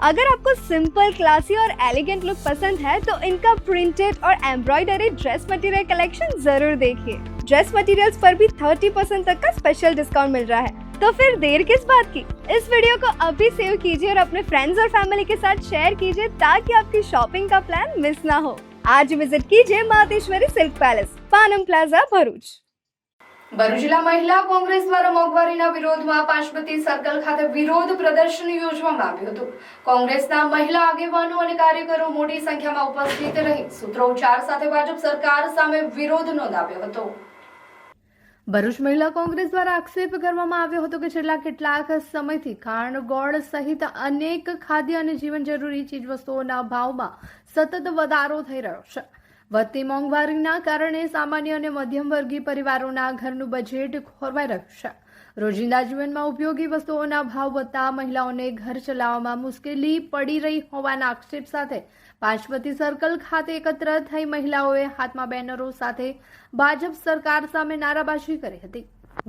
अगर आपको सिंपल, क्लासी और एलिगेंट लुक पसंद है तो इनका प्रिंटेड और एम्ब्रॉयडरी ड्रेस मटेरियल कलेक्शन जरूर देखिए। ड्रेस मटेरियल्स पर भी 30% तक का स्पेशल डिस्काउंट मिल रहा है, तो फिर देर किस बात की। इस वीडियो को अभी सेव कीजिए और अपने फ्रेंड्स और फैमिली के साथ शेयर कीजिए ताकि आपकी शॉपिंग का प्लान मिस ना हो। आज विजिट कीजिए Mateshwari silk palace, Panam plaza, Bharuch. Bharuch જિલ્લા મહિલા કોંગ્રેસ દ્વારા મોંઘવારીના વિરોધમાં પાંચબત્તી સર્કલ ખાતે વિરોધ પ્રદર્શન યોજવામાં આવ્યું હતું। કોંગ્રેસના મહિલા આગેવાનો અને કાર્યકરો મોટી સંખ્યામાં ઉપસ્થિત રહી સૂત્રોચ્ચાર સાથે ભાજપ સરકાર સામે વિરોધ નોંધાવ્યો હતો। ભરૂચ મહિલા કોંગ્રેસ દ્વારા આક્ષેપ કરવામાં આવ્યો હતો કે છેલ્લા કેટલાક સમયથી ખાંડ, ગોળ સહિત અનેક ખાદ્ય અને જીવન જરૂરી ચીજવસ્તુઓના ભાવમાં સતત વધારો થઈ રહ્યો છે। વધતી મોંઘવારીના કારણે સામાન્ય અને મધ્યમ વર્ગીય પરિવારોના ઘરનું બજેટ ખોરવાઈ રહ્યું છે। રોજિંદા જીવનમાં ઉપયોગી વસ્તુઓના ભાવ વધતા મહિલાઓને ઘર ચલાવવામાં મુશ્કેલી પડી રહી હોવાના આક્ષેપ સાથે પાંચબત્તી સર્કલ ખાતે એકત્ર થઈ મહિલાઓએ હાથમાં બેનરો સાથે ભાજપ સરકાર સામે નારાબાજી કરી હતી।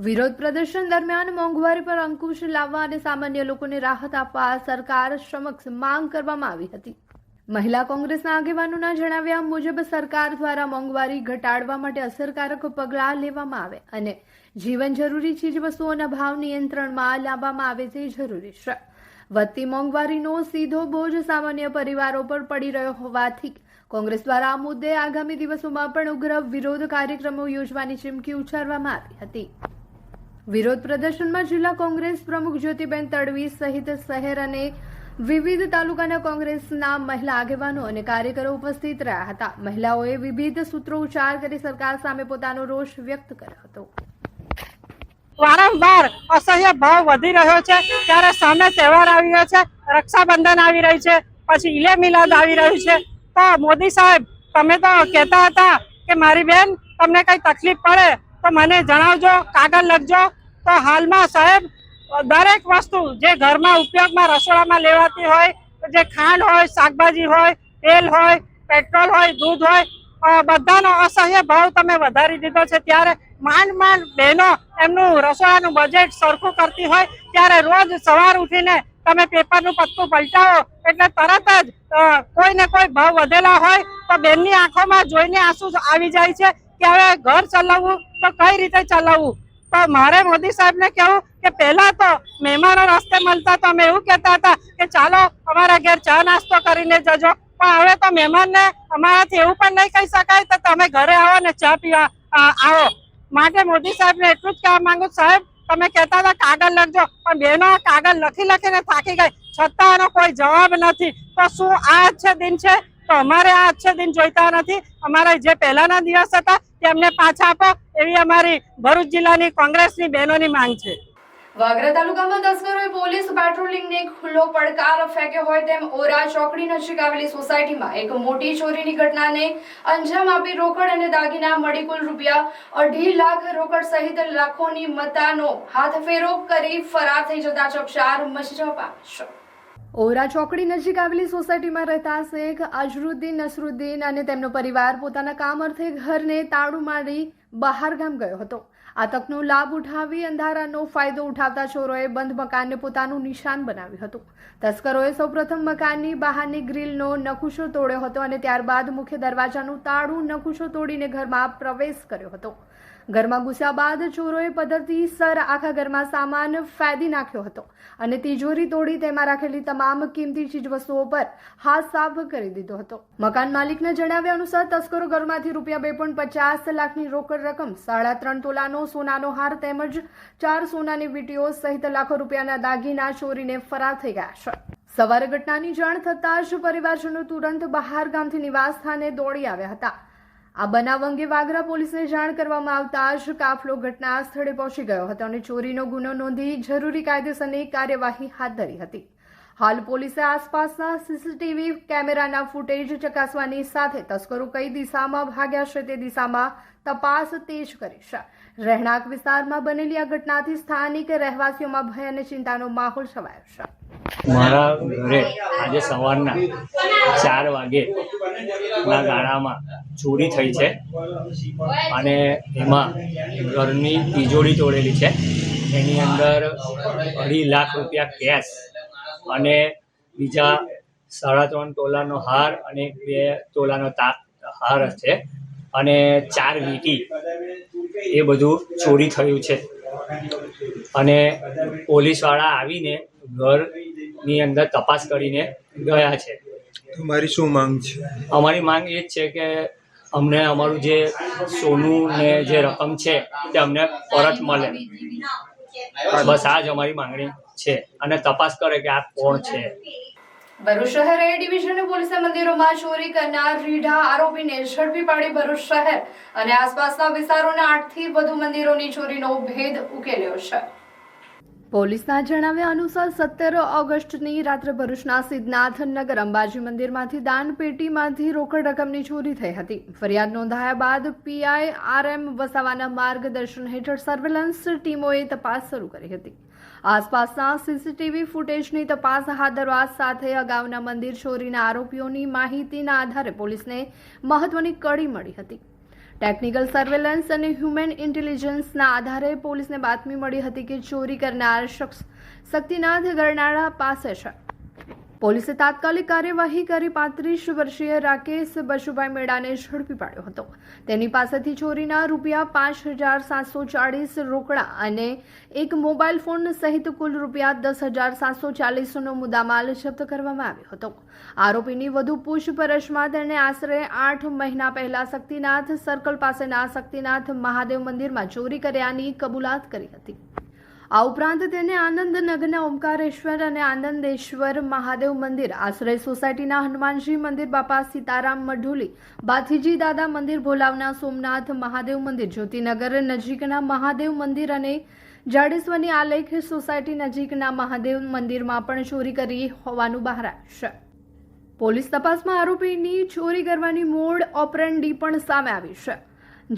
વિરોધ પ્રદર્શન દરમિયાન મોંઘવારી પર અંકુશ લાવવા અને સામાન્ય લોકોને રાહત આપવા સરકાર સમક્ષ માંગ કરવામાં આવી હતી। મહિલા કોંગ્રેસના આગેવાનોના જણાવ્યા મુજબ સરકાર દ્વારા મોંઘવારી ઘટાડવા માટે અસરકારક પગલાં લેવામાં આવે અને જીવન જરૂરી ચીજવસ્તુઓના ભાવ નિયંત્રણમાં લાવવામાં આવે તે જરૂરી છે। વધતી મોંઘવારીનો સીધો બોજ સામાન્ય પરિવારો પર પડી રહ્યો હોવાથી કોંગ્રેસ દ્વારા આ મુદ્દે આગામી દિવસોમાં પણ ઉગ્ર વિરોધ કાર્યક્રમો યોજવાની ચીમકી ઉચ્ચારવામાં આવી હતી। વિરોધ પ્રદર્શનમાં જિલ્લા કોંગ્રેસ પ્રમુખ જ્યોતિબેન તડવી સહિત શહેર અને વિવિધ તાલુકાના કોંગ્રેસના મહિલા આગેવાનો અને કાર્યકરો ઉપસ્થિત રહ્યા હતા। મહિલાઓએ વિવિધ સૂત્રોચ્ચાર કરી સરકાર સામે પોતાનો રોષ વ્યક્ત કર્યો હતો। વારંવાર અસહ્ય ભાવ વધી રહ્યો છે ત્યારે સામે તહેવાર આવી રહ્યો છે, રક્ષાબંધન આવી રહી છે, પછી ઈલે મિલાદ આવી રહ્યું છે, તો મોદી સાહેબ તમે તો કહેતા હતા કે મારી બેન તમને કઈ તકલીફ પડે તો મને જણાવજો, કાગળ લખજો। તો હાલમાં સાહેબ દરેક વસ્તુ જે ઘરમાં ઉપયોગમાં રસોડામાં લેવાતી હોય, જે ખાંડ હોય, શાકભાજી હોય, તેલ હોય, પેટ્રોલ હોય, દૂધ હોય, બધાનો અસહ્ય ભાવ તમે વધારી દીધો છે। ત્યારે માંડ માંડ બહેનો એમનું રસોડાનું બજેટ સરખું કરતી હોય ત્યારે રોજ સવાર ઉઠીને તમે પેપરનું પત્તું પલટાવો એટલે તરત જ કોઈ ને કોઈ ભાવ વધેલા હોય તો બેનની આંખોમાં જોઈને આંસુ આવી જાય છે કે હવે ઘર ચલાવવું તો કઈ રીતે ચલાવવું। તો મારે મોદી સાહેબને કહેવું કે પહેલા તો મહેમાનો રસ્તે મળતા તો અમે એવું કહેતા હતા કે ચાલો અમારા ઘેર ચા નાસ્તો કરીને જજો, પણ હવે તો મહેમાનને અમારાથી એવું પણ નહીં કહી શકાય તો તમે ઘરે આવો ને ચા પીવા આવો। માટે મોદી સાહેબને એટલું જ કહેવા માંગુ, સાહેબ તમે કહેતા હતા કાગળ લખજો, પણ બહેનો કાગળ લખી લખીને થાકી ગઈ છતાં એનો કોઈ જવાબ નથી। તો શું આ અચ્છે દિન છે? તો અમારે આ અચ્છે દિન જોઈતા નથી। અમારા જે પહેલાના દિવસ હતા તેમને પાછા આપો એવી અમારી ભરૂચ જિલ્લાની કોંગ્રેસની બહેનોની માંગ છે। વાગરા તાલુકામાં તસ્કરોએ પોલીસ પેટ્રોલિંગને ખુલ્લો પડકાર ફેંક્યો હોય તેમ ઓરા ચોકડી નજીક આવેલી સોસાયટીમાં એક મોટી ચોરીની ઘટનાને અંજામ આપી રોકડ અને દાગીના મળી કુલ રૂપિયા 2.5 લાખ રોકડ સહિત લાખોની મતાનો હાથફેરો કરી ફરાર થઈ જતા ચકચાર મચી જવા પામી છે। ઓરા ચોકડી નજીક આવેલી સોસાયટીમાં રહેતા શેખ અઝરુદ્દીન નસરુદ્દીન અને તેમનો પરિવાર પોતાના કામ અર્થે ઘરને તાળું મારી બહાર ગામ ગયો હતો। આ તકનો લાભ ઉઠાવી અંધારાનો ફાયદો ઉઠાવતા ચોરોએ બંધ મકાનને પોતાનું નિશાન બનાવ્યું હતું। તસ્કરોએ સૌપ્રથમ મકાનની બહારની ગ્રીલનો નકુશો તોડ્યો હતો અને ત્યારબાદ મુખ્ય દરવાજાનું તાળું નકુશો તોડીને ઘરમાં પ્રવેશ કર્યો હતો। ઘરમાં ઘૂસ્યા બાદ ચોરોએ પદ્ધતિસર આખા ઘરમાં સામાન ફેંદી નાખ્યો હતો અને તિજોરી તોડી તેમાં રાખેલી તમામ કિંમતી ચીજવસ્તુઓ પર હાથ સાફ કરી દીધો હતો। મકાન માલિકના જણાવ્યા અનુસાર તસ્કરો ઘરમાંથી રૂપિયા 2.50 લાખની રોકડ રકમ, 3.5 તોલાનો સોનાનો હાર તેમજ 4 સોનાની વીંટીઓ સહિત લાખો રૂપિયાના દાગીના ચોરીને ફરાર થઈ ગયા છે। સવારે ઘટનાની જાણ થતાં જ પરિવારજનો તુરંત બહાર ગામથી નિવાસ સ્થાને દોડી આવ્યા હતા। આ બનાવ અંગે વાગરા પોલીસને જાણ કરવામાં આવતા જ કાફલો ઘટના સ્થળે પહોંચી ગયો હતો અને ચોરીનો ગુનો નોંધી જરૂરી કાયદેસરની કાર્યવાહી હાથ ધરી હતી। હાલ પોલીસે આસપાસના સીસીટીવી કેમેરાના ફૂટેજ ચકાસવાની સાથે તસ્કરો કઈ દિશામાં ભાગ્યા છે તે દિશામાં તપાસ તેજ કરી છે। રહેણાંક વિસ્તારમાં બનેલી આ ઘટનાથી સ્થાનિક રહેવાસીઓમાં ભય અને ચિંતાનો માહોલ છવાયો છે। મારા ઘરે આજે સવારના 4 વાગેના ગાળામાં ચોરી થઈ છે અને એમાં ઘરની તિજોરી તોડેલી છે. એની અંદર 2.5 લાખ રૂપિયા કેશ અને બીજા 3.5 તોલાનો હાર અને 2 તોલાનો હાર છે અને 4 વીંટી, એ બધું ચોરી થયું છે. અને પોલીસવાળા આવીને ઘરની અંદર તપાસ કરીને ગયા છે. તમારી શું માંગ છે? અમારી માંગ એ જ છે કે અમને અમારું જે સોનું ને જે રકમ છે તે અમને પરત મળે. બસ આ જ અમારી માંગણી છે અને તપાસ કરે કે આ કોણ છે. ભરૂચ શહેર એ ડિવિઝન પોલીસે મંદિરોમાં ચોરી કરનાર રીઢા આરોપીને ઝડપી પાડી ભરૂચ શહેર અને આસપાસના વિસ્તારોના 8 થી વધુ મંદિરોની ચોરીનો ભેદ ઉકેલ્યો છે. પોલીસના જણાવ્યા અનુસાર 17 ઓગસ્ટની રાત્રે ભરૂચના સિદ્ધનાથ નગર અંબાજી મંદિરમાંથી દાન પેટીમાંથી રોકડ રકમની ચોરી થઈ હતી. ફરિયાદ નોંધાયા બાદ પીઆઈ RM વસાવાના માર્ગદર્શન હેઠળ સર્વેલન્સ ટીમોએ તપાસ શરૂ કરી હતી. આસપાસના સીસીટીવી ફૂટેજની તપાસ હાથ ધરવા સાથે અગાઉના મંદિર ચોરીના આરોપીઓની માહિતીના આધારે પોલીસને મહત્વની કડી મળી હતી. ટેકનિકલ સર્વેલન્સ અને હ્યુમન ઇન્ટેલિજન્સના આધારે પોલીસને બાતમી મળી હતી કે ચોરી કરનાર શખ્સ શક્તિનાથ ગરનાળા પાસે છે. પોલીસે તાત્કાલિક કાર્યવાહી કરી 35 વર્ષીય રાકેશ બશુભાઈ મેડાને ઝડપી પાડ્યો હતો. તેની પાસેથી ચોરીના રૂપિયા 5,740 રોકડા અને એક મોબાઈલ ફોન સહિત કુલ રૂપિયા 10,740નો મુદ્દામાલ જપ્ત કરવામાં આવ્યો હતો. આરોપીની વધુ પૂછપરછમાં તેણે આશરે 8 મહિના પહેલા શક્તિનાથ સર્કલ પાસેના શક્તિનાથ મહાદેવ મંદિરમાં ચોરી કર્યાની કબૂલાત કરી હતી. આ ઉપરાંત તેને આનંદનગરના ઓમકારેશ્વર અને આનંદેશ્વર મહાદેવ મંદિર, આશ્રય સોસાયટીના હનુમાનજી મંદિર, બાપા સીતારામ મઢુલી, બાથીજી દાદા મંદિર, ભોલાવના સોમનાથ મહાદેવ મંદિર, જ્યોતિનગર નજીકના મહાદેવ મંદિર અને જાડેશ્વરની આલેખ સોસાયટી નજીકના મહાદેવ મંદિરમાં પણ ચોરી કરી હોવાનું બહાર આવ્યું છે. પોલીસ તપાસમાં આરોપીની ચોરી કરવાની મોડ ઓપરેન્ડી પણ સામે આવી છે,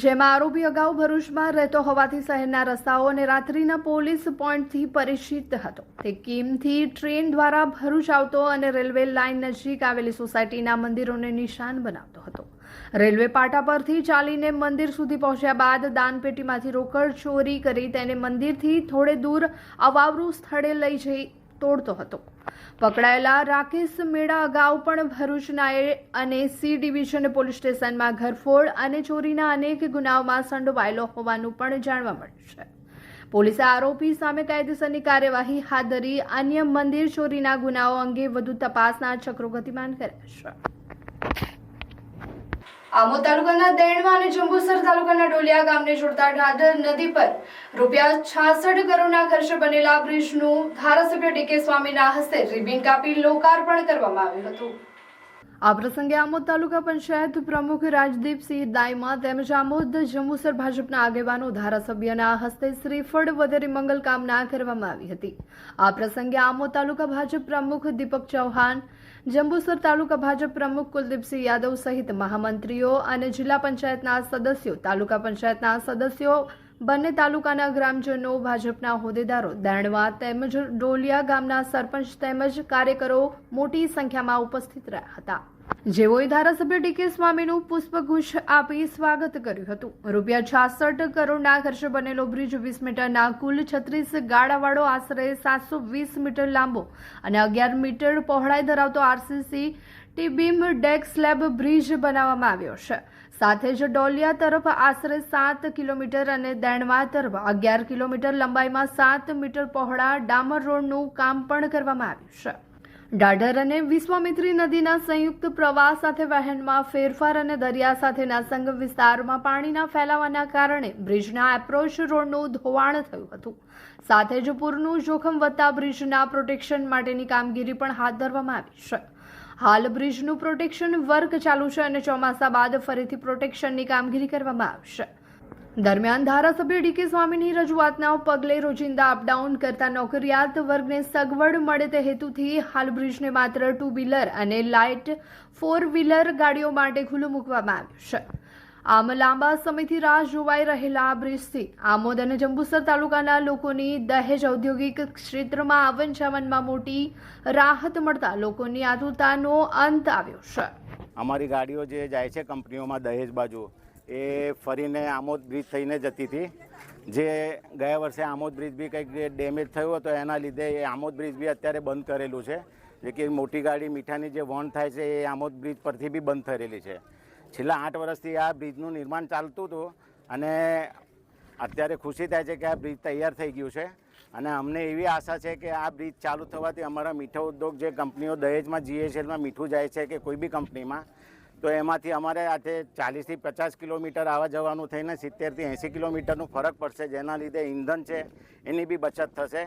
જેમાં આરોપી અગાઉ ભરૂચમાં રહેતો હોવાથી શહેરના રસ્તાઓ અને રાત્રિના પોલીસ પોઈન્ટથી પરિચિત હતો. તે કીમથી ટ્રેન દ્વારા ભરૂચ આવતો અને રેલવે લાઇન નજીક આવેલી સોસાયટીના મંદિરોને નિશાન બનાવતો હતો. રેલવે પાટા પરથી ચાલીને મંદિર સુધી પહોંચ્યા બાદ દાનપેટીમાંથી રોકડ ચોરી કરી તેને મંદિરથી થોડે દૂર અવાવરૂ સ્થળે લઈ જઈ તોડતો હતો. પકડાયેલા રાકેશ મેડા અગાઉ પણ ભરૂચના એ અને સી ડિવિઝન પોલીસ સ્ટેશનમાં ઘરફોડ અને ચોરીના અનેક ગુનાઓમાં સંડોવાયેલો હોવાનું પણ જાણવા મળ્યું છે. પોલીસે આરોપી સામે કાયદેસરની કાર્યવાહી હાથ ધરી અન્ય મંદિર ચોરીના ગુનાઓ અંગે વધુ તપાસના ચક્રો ગતિમાન કર્યા છે. આમોદ તાલુકાના દેણવા અને જંબુસર તાલુકાના ડોલિયા ગામને જોડતા ઢાઢર નદી પર રૂપિયા 66 કરોડના ખર્ચે બનેલા બ્રિજનું ધારાસભ્ય ડીકે સ્વામીના હસ્તે રિબિન કાપી લોકાર્પણ કરવામાં આવ્યું હતું. આ પ્રસંગે આમોદ તાલુકા પંચાયત પ્રમુખ રાજદીપસિંહ દાઈમા તેમજ આમોદ જંબુસર ભાજપના આગેવાનો, ધારાસભ્યના હસ્તે શ્રીફળ વગેરે મંગલ કામના કરવામાં આવી હતી. આ પ્રસંગે આમોદ તાલુકા ભાજપ પ્રમુખ દીપક ચૌહાણ, જંબુસર તાલુકા ભાજપ પ્રમુખ કુલદીપસિંહ યાદવ સહિત મહામંત્રીઓ અને જિલ્લા પંચાયતના સદસ્યો, તાલુકા પંચાયતના સદસ્યો, બંને તાલુકાના ગ્રામજનો, ભાજપના હોદ્દેદારો, દેણવા તેમજ ડોલિયા ગામના સરપંચ તેમજ કાર્યકરો મોટી સંખ્યામાં ઉપસ્થિત રહ્યા હતા, જેઓએ ધારાસભ્ય ડીકે સ્વામીનું પુષ્પગુચ્છ આપી સ્વાગત કર્યું હતું. રૂપિયા 66 કરોડના ખર્ચે બનેલો બ્રિજ 20 મીટરના કુલ 36 ગાળાવાળો, આશરે 720 મીટર લાંબો અને 11 મીટર પહોળાઈ ધરાવતો RCC T beam deck slab bridge બનાવવામાં આવ્યો છે. સાથે જ ડોલિયા તરફ આશરે 7 કિલોમીટર અને દેણવા તરફ 11 કિલોમીટર લંબાઈમાં 7 મીટર પહોળા ડામર રોડનું કામ પણ કરવામાં આવ્યું છે. ઢાઢર અને વિશ્વામિત્રી નદીના સંયુક્ત પ્રવાહ સાથે વહેણમાં ફેરફાર અને દરિયા સાથેના સંગમ વિસ્તારમાં પાણીના ફેલાવાના કારણે બ્રિજના એપ્રોચ રોડનું ધોવાણ થયું હતું. સાથે જ પૂરનું જોખમ વધતા બ્રિજના પ્રોટેક્શન માટેની કામગીરી પણ હાથ ધરવામાં આવી છે. હાલ બ્રિજનું પ્રોટેક્શન વર્ક ચાલુ છે અને ચોમાસા બાદ ફરીથી પ્રોટેક્શનની કામગીરી કરવામાં આવશે. દરમિયાન ધારાસભ્ય ડીકે સ્વામીની રજૂઆતના પગલે રોજિંદા અપડાઉન કરતા નોકરિયાત વર્ગને સગવડ મળે તે હેતુથી હાલ બ્રિજને માત્ર 2 વ્હીલર અને લાઇટ 4 વ્હીલર ગાડીઓ માટે ખુલ્લું મૂકવામાં આવ્યું છે. આમ લાંબા સમયથી રાહ જોવાઈ રહેલા બ્રિજથી આમોદ અને જંબુસર તાલુકાના લોકોની દહેજ ઔદ્યોગિક ક્ષેત્રમાં આવન જાવનમાં મોટી રાહત મળતા લોકોની આતુરતાનો અંત આવ્યો છે. અમારી ગાડીઓ જે જાય છે કંપનીઓમાં દહેજ બાજુ એ ફરીને આમોદ બ્રિજ થઈને જતી હતી. જે ગયા વર્ષે આમોદ બ્રિજ બી કંઈક ડેમેજ થયો હતો એના લીધે એ આમોદ બ્રિજ બી અત્યારે બંધ કરેલું છે. જે કે મોટી ગાડી મીઠાની જે વહન થાય છે એ આમોદ બ્રિજ પરથી બી બંધ થયેલી છે. છેલ્લા 8 વર્ષથી આ બ્રિજનું નિર્માણ ચાલતું હતું અને અત્યારે ખુશી થાય છે કે આ બ્રિજ તૈયાર થઈ ગયું છે. અને અમને એવી આશા છે કે આ બ્રિજ ચાલુ થવાથી અમારા મીઠા ઉદ્યોગ જે કંપનીઓ દહેજમાં GSLમાં મીઠું જાય છે કે કોઈ બી કંપનીમાં, તો એમાંથી અમારે આજે 40 થી 50 કિલોમીટર આવવા જવાનું થઈને 70 થી 80 કિલોમીટરનું ફરક પડશે, જેના લીધે ઇંધણ છે એની બી બચત થશે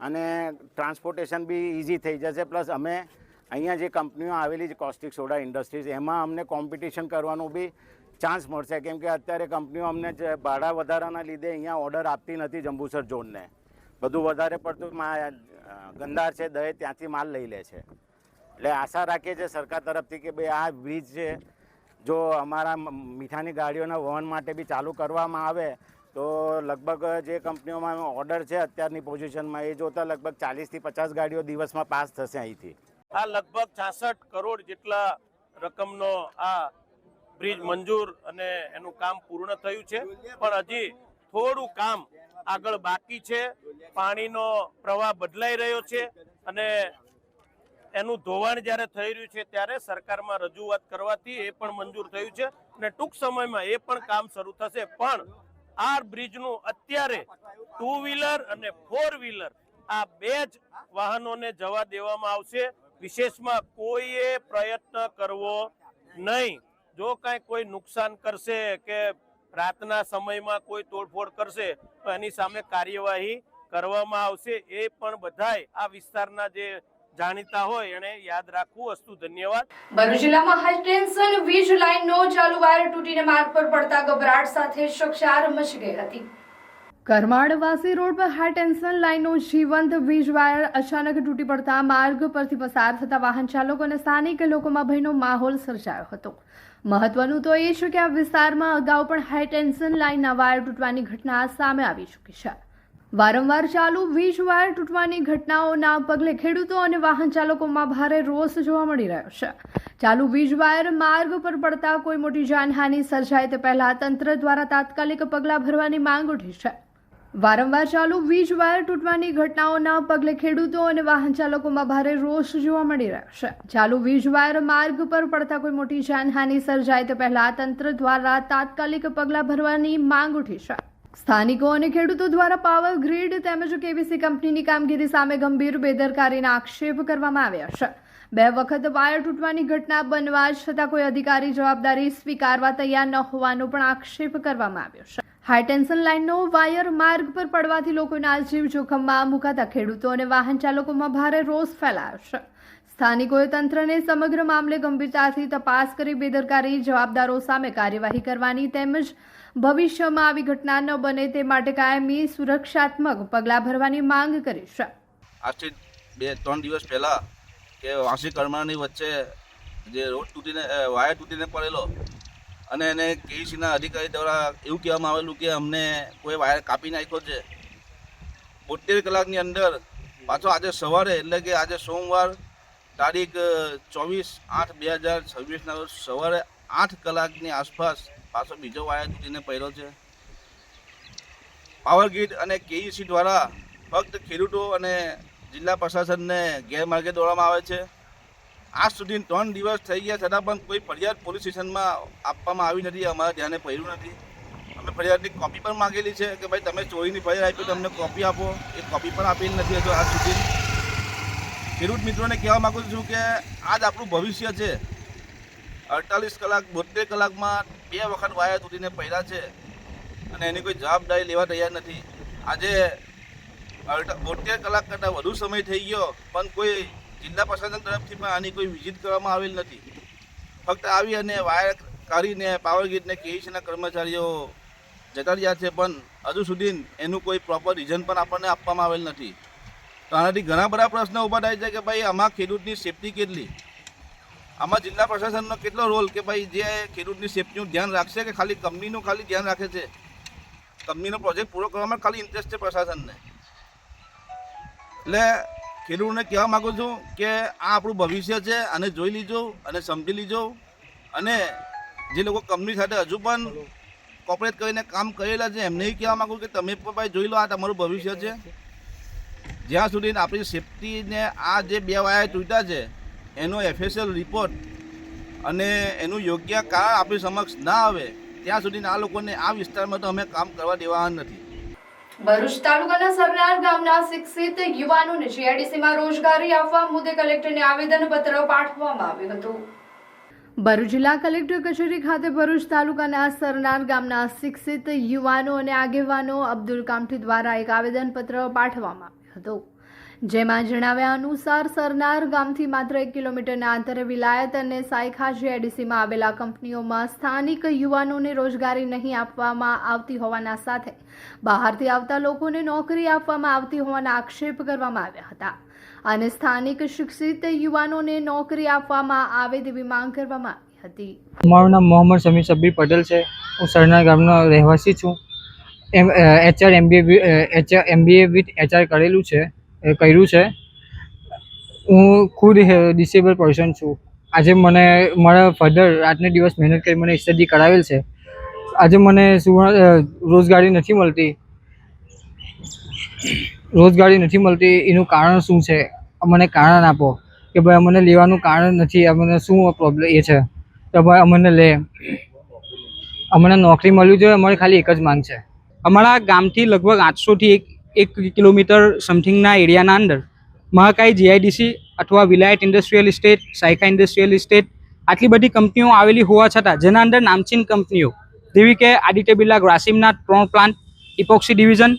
અને ટ્રાન્સપોર્ટેશન બી ઇઝી થઈ જશે. પ્લસ અમે અહીંયા જે કંપનીઓ આવેલી છે કોસ્ટિક સોડા ઇન્ડસ્ટ્રીઝ, એમાં અમને કોમ્પિટિશન કરવાનું બી ચાન્સ મળશે. કેમ કે અત્યારે કંપનીઓ અમને ભાડા વધારાના લીધે અહીંયા ઓર્ડર આપતી નથી. જંબુસર ઝોનને બધું વધારે પડતું ગંદાર છે દહેજ ત્યાંથી માલ લઈ લે છે. એટલે આશા રાખીએ છીએ સરકાર તરફથી કે ભાઈ આ બ્રિજ છે જો અમારા મીઠાની ગાડીઓના વહન માટે બી ચાલુ કરવામાં આવે તો લગભગ જે કંપનીઓમાં ઓર્ડર છે અત્યારની પોઝિશનમાં એ જોતાં લગભગ 40 થી 50 ગાડીઓ દિવસમાં પાસ થશે અહીંથી. આ લગભગ 66 કરોડ જેટલા રકમનો આ બ્રિજ મંજૂર અને એનું કામ પૂર્ણ થયું છે, પણ હજી થોડું કામ આગળ બાકી છે. પાણીનો પ્રવાહ બદલાઈ રહ્યો છે અને એનું ધોવાણ જ્યારે થઈ રહ્યું છે ત્યારે સરકારમાં રજૂઆત કરવાથી એ પણ મંજૂર થયું છે અને ટૂંક સમયમાં એ પણ કામ શરૂ થશે. પણ આ બ્રિજનું અત્યારે 2 વ્હીલર અને 4 વ્હીલર આ 2 જ વાહનોને જવા દેવામાં આવશે. વિશેષમાં કોઈએ પ્રયત્ન કરવો નહીં. જો કાંઈ કોઈ નુકસાન કરશે કે રાતના સમયમાં કોઈ તોડફોડ કરશે તો એની સામે કાર્યવાહી કરવામાં આવશે. એ પણ બધાય આ વિસ્તારના જે જાણીતા હોય એને યાદ રાખવું. અસ્તુ ધન્યવાદ. ભરૂચ જિલ્લામાં હાઈ ટેન્શન વીજ લાઇનનો ચાલુ વાયર તૂટીને માર્ગ પર પડતા ગભરાટ સાથે ચકચાર મચી ગઈ હતી. કરમાળવાસી રોડ પર હાઈ ટેન્શન લાઇનનો જીવંત વીજ વાયર અચાનક તૂટી પડતા માર્ગ પરથી પસાર થતા વાહન ચાલકો અને સ્થાનિક લોકોમાં ભયનો માહોલ સર્જાયો હતો. મહત્વનું તો એ છે કે આ વિસ્તારમાં અગાઉ પણ હાઈ ટેન્શન લાઇનના વાયર તૂટવાની ઘટના સામે આવી ચૂકી છે. વારંવાર ચાલુ વીજ વાયર તૂટવાની ઘટનાઓના પગલે ખેડૂતો અને વાહન ચાલકોમાં ભારે રોષ જોવા મળી રહ્યો છે. ચાલુ વીજ વાયર માર્ગ પર પડતા કોઈ મોટી જાનહાનિ સર્જાય તે પહેલા તંત્ર દ્વારા તાત્કાલિક પગલાં ભરવાની માંગ ઉઠી છે. વારંવાર ચાલુ વીજ વાયર તૂટવાની ઘટનાઓના પગલે ખેડૂતો અને વાહન ચાલકોમાં ભારે રોષ જોવા મળી રહ્યો છે. ચાલુ વીજ વાયર માર્ગ પર પડતા કોઈ મોટી જાનહાનિ સર્જાય તે પહેલા તંત્ર દ્વારા તાત્કાલિક પગલાં ભરવાની માંગ ઉઠી છે. સ્થાનિકો અને ખેડૂતો દ્વારા પાવર ગ્રીડ તેમજ કેવીસી કંપનીની કામગીરી સામે ગંભીર બેદરકારીના આક્ષેપ કરવામાં આવ્યા છે. 2 વખત વાયર તૂટવાની ઘટના બનવા છતાં કોઈ અધિકારી જવાબદારી સ્વીકારવા તૈયાર ન હોવાનો પણ આક્ષેપ કરવામાં આવ્યો છે. હાઈ ટેન્શન લાઇનનો વાયર માર્ગ પર પડવાથી લોકોના જીવ જોખમમાં મુકાતા ખેડૂતો અને વાહન ચાલકોમાં ભારે રોષ ફેલાયો છે. સ્થાનિકોએ તંત્રને સમગ્ર મામલે ગંભીરતાથી તપાસ કરી બેદરકારી જવાબદારો સામે કાર્યવાહી કરવાની તેમજ ભવિષ્યમાં આવી ઘટના ન બને તે માટે કાયમી સુરક્ષાત્મક પગલાં ભરવાની માંગ કરી છે. આજથી 2-3 દિવસ પહેલા કે વાંસી કરમાળની વચ્ચે જે રોડ તૂટીને વાયર તૂટીને પડેલો અને એને કેઈસીના અધિકારી દ્વારા એવું કહેવામાં આવેલું કે અમને કોઈ વાયર કાપી નાખ્યો છે. 72 કલાકની અંદર પાછો આજે સવારે એટલે કે આજે સોમવાર તારીખ 24/8/2026ના રોજ સવારે 8 કલાકની આસપાસ પાછો બીજો વાયર તૂટીને પડ્યો છે. પાવર ગ્રીડ અને કેઈસી દ્વારા ફક્ત ખેડૂતો અને જિલ્લા પ્રશાસનને ગેરમાર્ગે દોરવામાં આવે છે. આજ સુધી 3 દિવસ થઈ ગયા છતાં પણ કોઈ ફરિયાદ પોલીસ સ્ટેશનમાં આપવામાં આવી નથી. અમારા ધ્યાને પડ્યું નથી. અમે ફરિયાદની કોપી પણ માગેલી છે કે ભાઈ તમે ચોરીની ફરિયાદ આપી તો અમને કોપી આપો. એ કોપી પણ આપેલી નથી હજુ આજ સુધી. ખેડૂત મિત્રોને કહેવા માગું છું કે આજ આપણું ભવિષ્ય છે. 48 કલાક 72 કલાકમાં 2 વખત વાયર તૂટીને પડ્યા છે અને એની કોઈ જવાબદારી લેવા તૈયાર નથી. આજે 72 કલાક કરતાં વધુ સમય થઈ ગયો પણ કોઈ જિલ્લા પ્રશાસન તરફથી પણ આની કોઈ વિઝિટ કરવામાં આવેલ નથી. ફક્ત આવી અને વાયર કાઢીને પાવર ગ્રીડને કેઈસીના કર્મચારીઓ જતા રહ્યા છે પણ હજુ સુધી એનું કોઈ પ્રોપર રીઝન પણ આપણને આપવામાં આવેલ નથી. તો આનાથી ઘણા બધા પ્રશ્નો ઊભા થાય છે કે ભાઈ આમાં ખેડૂતની સેફટી કેટલી. આમાં જિલ્લા પ્રશાસનનો કેટલો રોલ કે ભાઈ જે ખેડૂતની સેફટીનું ધ્યાન રાખશે કે ખાલી કંપનીનું ખાલી ધ્યાન રાખે છે? કંપનીનો પ્રોજેક્ટ પૂરો કરવામાં ખાલી ઇન્ટરેસ્ટ છે પ્રશાસનને. એટલે ખેડૂતોને કહેવા માગું છું કે આ આપણું ભવિષ્ય છે, અને જોઈ લીજો અને સમજી લીજો. અને જે લોકો કંપની સાથે હજુ પણ કોપરેટ કરીને કામ કરેલા છે એમને કહેવા માગું કે તમે પણ ભાઈ જોઈ લો, આ તમારું ભવિષ્ય છે. જ્યાં સુધી આપણી સેફટીને આ જે 2 વાયર તૂટ્યા છે એનો FSL રિપોર્ટ અને એનું યોગ્ય કારણ આપણી સમક્ષ ના આવે ત્યાં સુધી આ લોકોને આ વિસ્તારમાં તો અમે કામ કરવા દેવાના નથી. ભરૂચ તાલુકાના સરનાર ગામના શિક્ષિત યુવાનોને GIDCમાં રોજગારી આપવા મુદ્દે કલેક્ટરને આવેદનપત્ર પાઠવવામાં આવ્યું હતું. ભરૂચ જિલ્લા કલેક્ટર કચેરી ખાતે ભરૂચ તાલુકાના સરનાર ગામના શિક્ષિત યુવાનો અને આગેવાનો અબ્દુલ કામઠી દ્વારા એક આવેદનપત્ર પાઠવવામાં આવ્યું હતું. જેમાં જણાવ્યા અનુસાર સરનાર ગામથી માત્ર 1 કિલોમીટરના અંતરે વિલાયત અને સાયખા GIDCમાં આવેલા કંપનીઓમાં સ્થાનિક યુવાનોને રોજગારી નહીં આપવામાં આવતી હોવાના સાથે બહારથી આવતા લોકોને નોકરી આપવામાં આવતી હોવાના આક્ષેપ કરવામાં આવ્યા હતા અને સ્થાનિક શિક્ષિત યુવાનોને નોકરી આપવામાં આવે તેવી માંગ કરવામાં આવી હતી. મારું નામ મોહમ્મદ સમીર સબ્બીર પટેલ છે. હું સરનાર ગામનો રહેવાસી છું. MBA વિથ HR કર્યું છે. હું ખુદ ડિસેબલ પર્સન છું. આજે મને મારા ફાધર રાતને દિવસ મહેનત કરી મને સ્ટડી કરાવેલ છે. આજે મને રોજગારી નથી મળતી. એનું કારણ શું છે? અમને કારણ આપો કે ભાઈ અમને લેવાનું કારણ નથી. અમને શું પ્રોબ્લેમ એ છે તો ભાઈ અમને નોકરી મળવી જોઈએ. અમારી ખાલી એક જ માંગ છે. અમારા ગામથી લગભગ 800થી 1 કિલોમીટર સમથિંગના એરિયાના અંદર મહાકાઈ GIDC અથવા વિલાયત industrial estate, Saykha industrial estate આટલી બધી કંપનીઓ આવેલી હોવા છતાં જેના અંદર નામચીન કંપનીઓ જેવી કે આદિત્ય બિરલા ગ્રાસિમના 3 plant, epoxy division,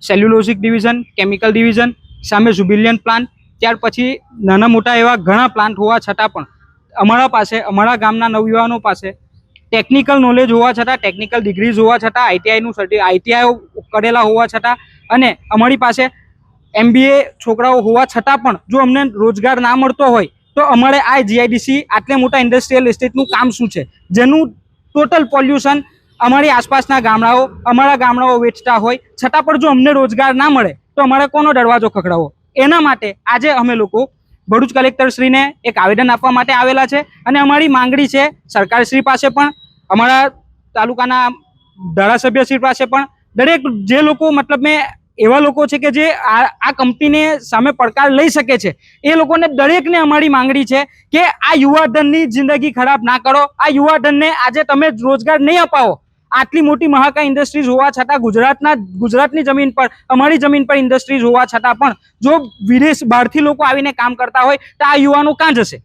cellulosic division, chemical division, સામે ઝુબિલિયન પ્લાન્ટ, ત્યાર પછી નાના મોટા એવા ઘણા પ્લાન્ટ હોવા છતાં પણ અમારા ગામના નવયુવાનો પાસે ટેકનિકલ નોલેજ હોવા છતાં, ટેકનિકલ ડિગ્રીઝ હોવા છતાં, ITI કરેલા હોવા છતાં અને અમારી પાસે MBA છોકરાઓ હોવા છતાં પણ જો અમને રોજગાર ના મળતો હોય તો અમારે આ GIDC આટલે મોટા ઇન્ડસ્ટ્રીયલ એસ્ટેટનું કામ શું છે? જેનું ટોટલ પોલ્યુશન અમારી આસપાસના અમારા ગામડાઓ વેચતા હોય છતાં પણ જો અમને રોજગાર ના મળે તો અમારે કોનો દરવાજો ખખડાવો? એના માટે આજે અમે લોકો ભરૂચ કલેક્ટરશ્રીને એક આવેદન આપવા માટે આવેલા છે અને અમારી માંગણી છે સરકારશ્રી પાસે પણ, અમારા તાલુકાના ધારાસભ્યશ્રી પાસે પણ, દરેક જે લોકો એવા લોકો છે કે જે આ કંપનીને સામે પડકાર લઈ શકે છે એ લોકોને દરેકને અમારી માંગણી છે કે આ યુવાધનની જિંદગી ખરાબ ના કરો. આ યુવાધનને આજે તમે રોજગાર નહીં અપાવો. આટલી મોટી મહાકાય ઇન્ડસ્ટ્રીઝ હોવા છતાં ગુજરાતની જમીન પર, અમારી જમીન પર ઇન્ડસ્ટ્રીઝ હોવા છતાં પણ જો બહારથી લોકો આવીને કામ કરતા હોય તો આ યુવાનો ક્યાં જશે?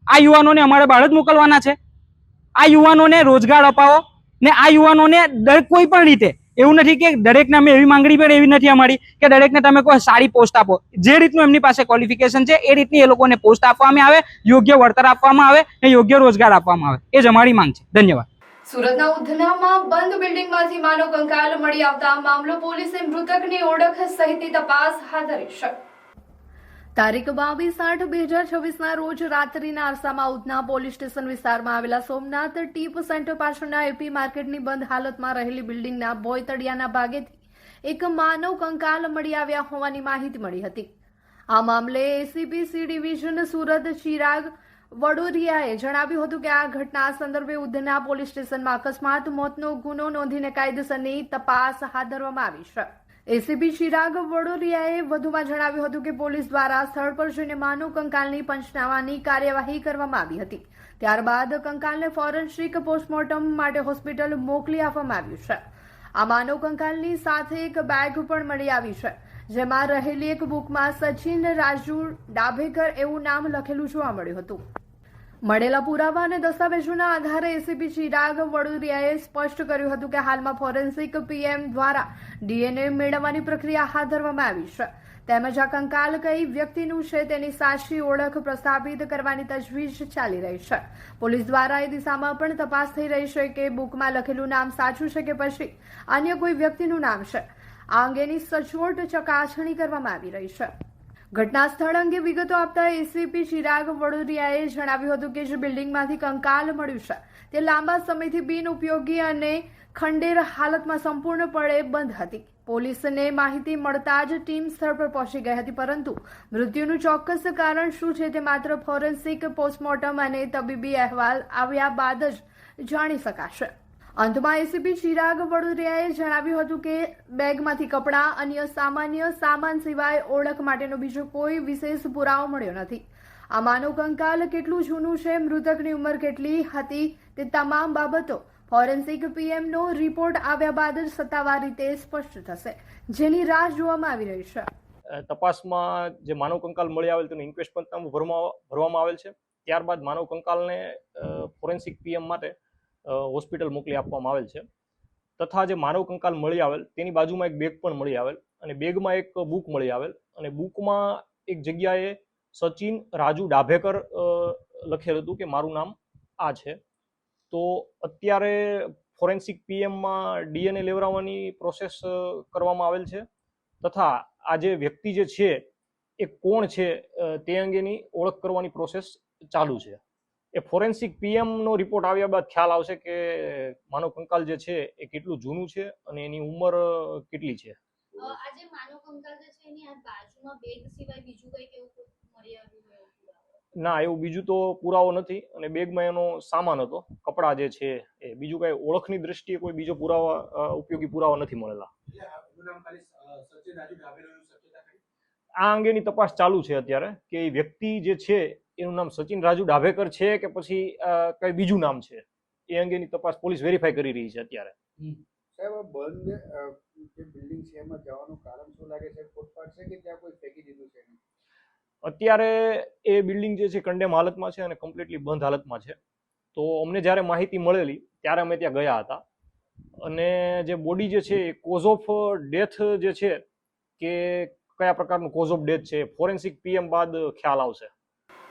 આ યુવાનોને અમારે બહાર જ મોકલવાના છે. આ યુવાનોને રોજગાર અપાવો ને આ યુવાનોને કોઈ પણ રીતે, એવું નથી કે દરેકને અમે એવી માંગણી પણ એવી નથી અમારી કે દરેકને તમે કોઈ સારી પોસ્ટ આપો. જે રીતનું એમની પાસે ક્વોલિફિકેશન છે એ રીતની એ લોકોને પોસ્ટ આપવામાં આવે, યોગ્ય વળતર આપવામાં આવે અને યોગ્ય રોજગાર આપવામાં આવે. એ જ અમારી માંગ છે. ધન્યવાદ. સુરતના ઉધનામાં બંધ બિલ્ડિંગમાંથી માનવ કંકાલ મળી આવતા મામલો પોલીસે મૃતકની ઓળખ સહિતની તપાસ હાથ ધરી છે. તારીખ 22/8/2026ના રોજ રાત્રિના અરસામાં ઉધના પોલીસ સ્ટેશન વિસ્તારમાં આવેલા સોમનાથ ટીપ સેન્ટર પાછળના AP માર્કેટની બંધ હાલતમાં રહેલી બિલ્ડિંગના ભોયતળિયાના ભાગેથી એક માનવ કંકાલ મળી આવ્યા હોવાની માહિતી મળી હતી. આ મામલે ACP C division Surat Chirag વડોદરિયાએ જણાવ્યું હતું કે આ ઘટના સંદર્ભે ઉધના પોલીસ સ્ટેશનમાં અકસ્માત મોતનો ગુનો નોંધીને કાયદેસરની તપાસ હાથ ધરવામાં આવી છે. ACP ચિરાગ વડોદરિયાએ વધુમાં જણાવ્યું હતું કે પોલીસ દ્વારા સ્થળ પર જઈને માનવ કંકાલની પંચનામાની કાર્યવાહી કરવામાં આવી હતી. ત્યારબાદ કંકાલને ફોરેન્સિક પોસ્ટમોર્ટમ માટે હોસ્પિટલ મોકલી આપવામાં આવ્યું છે. આ માનવ કંકાલની સાથે એક બેગ પણ મળી આવી છે, જેમાં રહેલી એક બુકમાં સચિન રાજુ ડાભેકર એવું નામ લખેલું જોવા મળ્યું હતું. મળેલા પુરાવા અને દસ્તાવેજોના આધારે ACP ચિરાગ વડોદરિયાએ સ્પષ્ટ કર્યું હતું કે હાલમાં ફોરેન્સિક PM દ્વારા DNA મેળવવાની પ્રક્રિયા હાથ ધરવામાં આવી છે. તેમજ આ કંકાલ કઈ વ્યક્તિનું છે તેની સાચી ઓળખ પ્રસ્થાપિત કરવાની તજવીજ ચાલી રહી છે. પોલીસ દ્વારા એ દિશામાં પણ તપાસ થઈ રહી છે કે બુકમાં લખેલું નામ સાચું છે કે પછી અન્ય કોઈ વ્યક્તિનું નામ છે. આ અંગેની સચોટ ચકાસણી કરવામાં આવી રહી છે. ઘટના સ્થળ અંગે વિગતો આપતા એસીપી ચિરાગ વડોદરિયાએ જણાવ્યું હતું કે જે બિલ્ડિંગમાંથી કંકાલ મળ્યું છે તે લાંબા સમયથી બિનઉપયોગી અને ખંડેર હાલતમાં સંપૂર્ણપણે બંધ હતી. પોલીસને માહિતી મળતા જ ટીમ સ્થળ પર પહોંચી ગઈ હતી, પરંતુ મૃત્યુનું ચોક્કસ કારણ શું છે તે માત્ર ફોરેન્સિક પોસ્ટમોર્ટમ અને તબીબી અહેવાલ આવ્યા બાદ જ જાણી શકાશે. અંતમાં એસીપી ચિરાગ વડોદરિયાએ જણાવ્યું હતું કે બેગમાંથી કપડાં, અન્ય સામાન્ય સામાન સિવાય ઓળખ માટેનો બીજો કોઈ વિશેષ પુરાવો મળ્યો નથી. આ માનવ કંકાલ કેટલું જૂનું છે, મૃતકની ઉંમર કેટલી હતી તે તમામ બાબતો ફોરેન્સિક પીએમનો રિપોર્ટ આવ્યા બાદ જ સત્તાવાર રીતે સ્પષ્ટ થશે, જેની રાહ જોવામાં આવી રહી છે. તપાસમાં જે માનવ કંકાલ મળી આવેલ તેનું ઇન્ક્વેસ્ટ પંચનામું ભરવામાં આવેલ છે. ત્યારબાદ માનવ કંકાલને ફોરેન્સિક પીએમ માટે હોસ્પિટલ મોકલી આપવામાં આવેલ છે. તથા જે માનવ કંકાલ મળી આવેલ તેની બાજુમાં એક બેગ પણ મળી આવેલ અને બેગમાં એક બુક મળી આવેલ અને બુકમાં એક જગ્યાએ સચિન રાજુ ડાભેકર લખેલ હતું કે મારું નામ આ છે. તો અત્યારે ફોરેન્સિક પીએમમાં ડીએનએ લેવડાવવાની પ્રોસેસ કરવામાં આવેલ છે તથા આ જે વ્યક્તિ જે છે એ કોણ છે તે અંગેની ઓળખ કરવાની પ્રોસેસ ચાલુ છે. એ ફોરેન્સિક પીએમનો રિપોર્ટ આવ્યા બાદ ખ્યાલ આવશે કે માનવ કંકાલ જે છે એ કેટલું જૂનું છે અને એની ઉંમર કેટલી છે. આજે માનવ કંકાલ જે છે એની આ બાજુમાં બેગ સિવાય બીજું કંઈક એવું મળી આવ્યું? ના, એવું બીજું તો પુરાવો નથી અને બેગમાં એનો સામાન હતો, કપડાં જે છે એ, બીજું કઈ ઓળખની દ્રષ્ટિએ કોઈ બીજો પુરાવા ઉપયોગી પુરાવા નથી મળેલા. આ અંગેની તપાસ ચાલુ છે અત્યારે કે એ વ્યક્તિ જે છે એનું નામ સચિન રાજુ ડાભેકર છે કે પછી કઈ બીજું નામ છે, એ અંગેની તપાસ પોલીસ વેરીફાઈ કરી રહી છે અત્યારે. સાહેબ, બંધ જે બિલ્ડિંગ છે એમાં જવાનું કારણ શું લાગે છે? ફૂટપાથ છે કે ત્યાં કોઈ ફેંકી દીધું છે? અત્યારે એ બિલ્ડિંગ જે છે કન્ડેમ હાલતમાં છે અને કમ્પ્લીટલી બંધ હાલતમાં છે. તો અમને જ્યારે માહિતી મળેલી ત્યારે અમે ત્યાં ગયા હતા અને જે બોડી જે છે એ કોઝ ઓફ ડેથ જે છે કે કયા પ્રકારનું કોઝ ઓફ ડેથ છે ફોરેન્સિક પીએમ બાદ ખ્યાલ આવશે.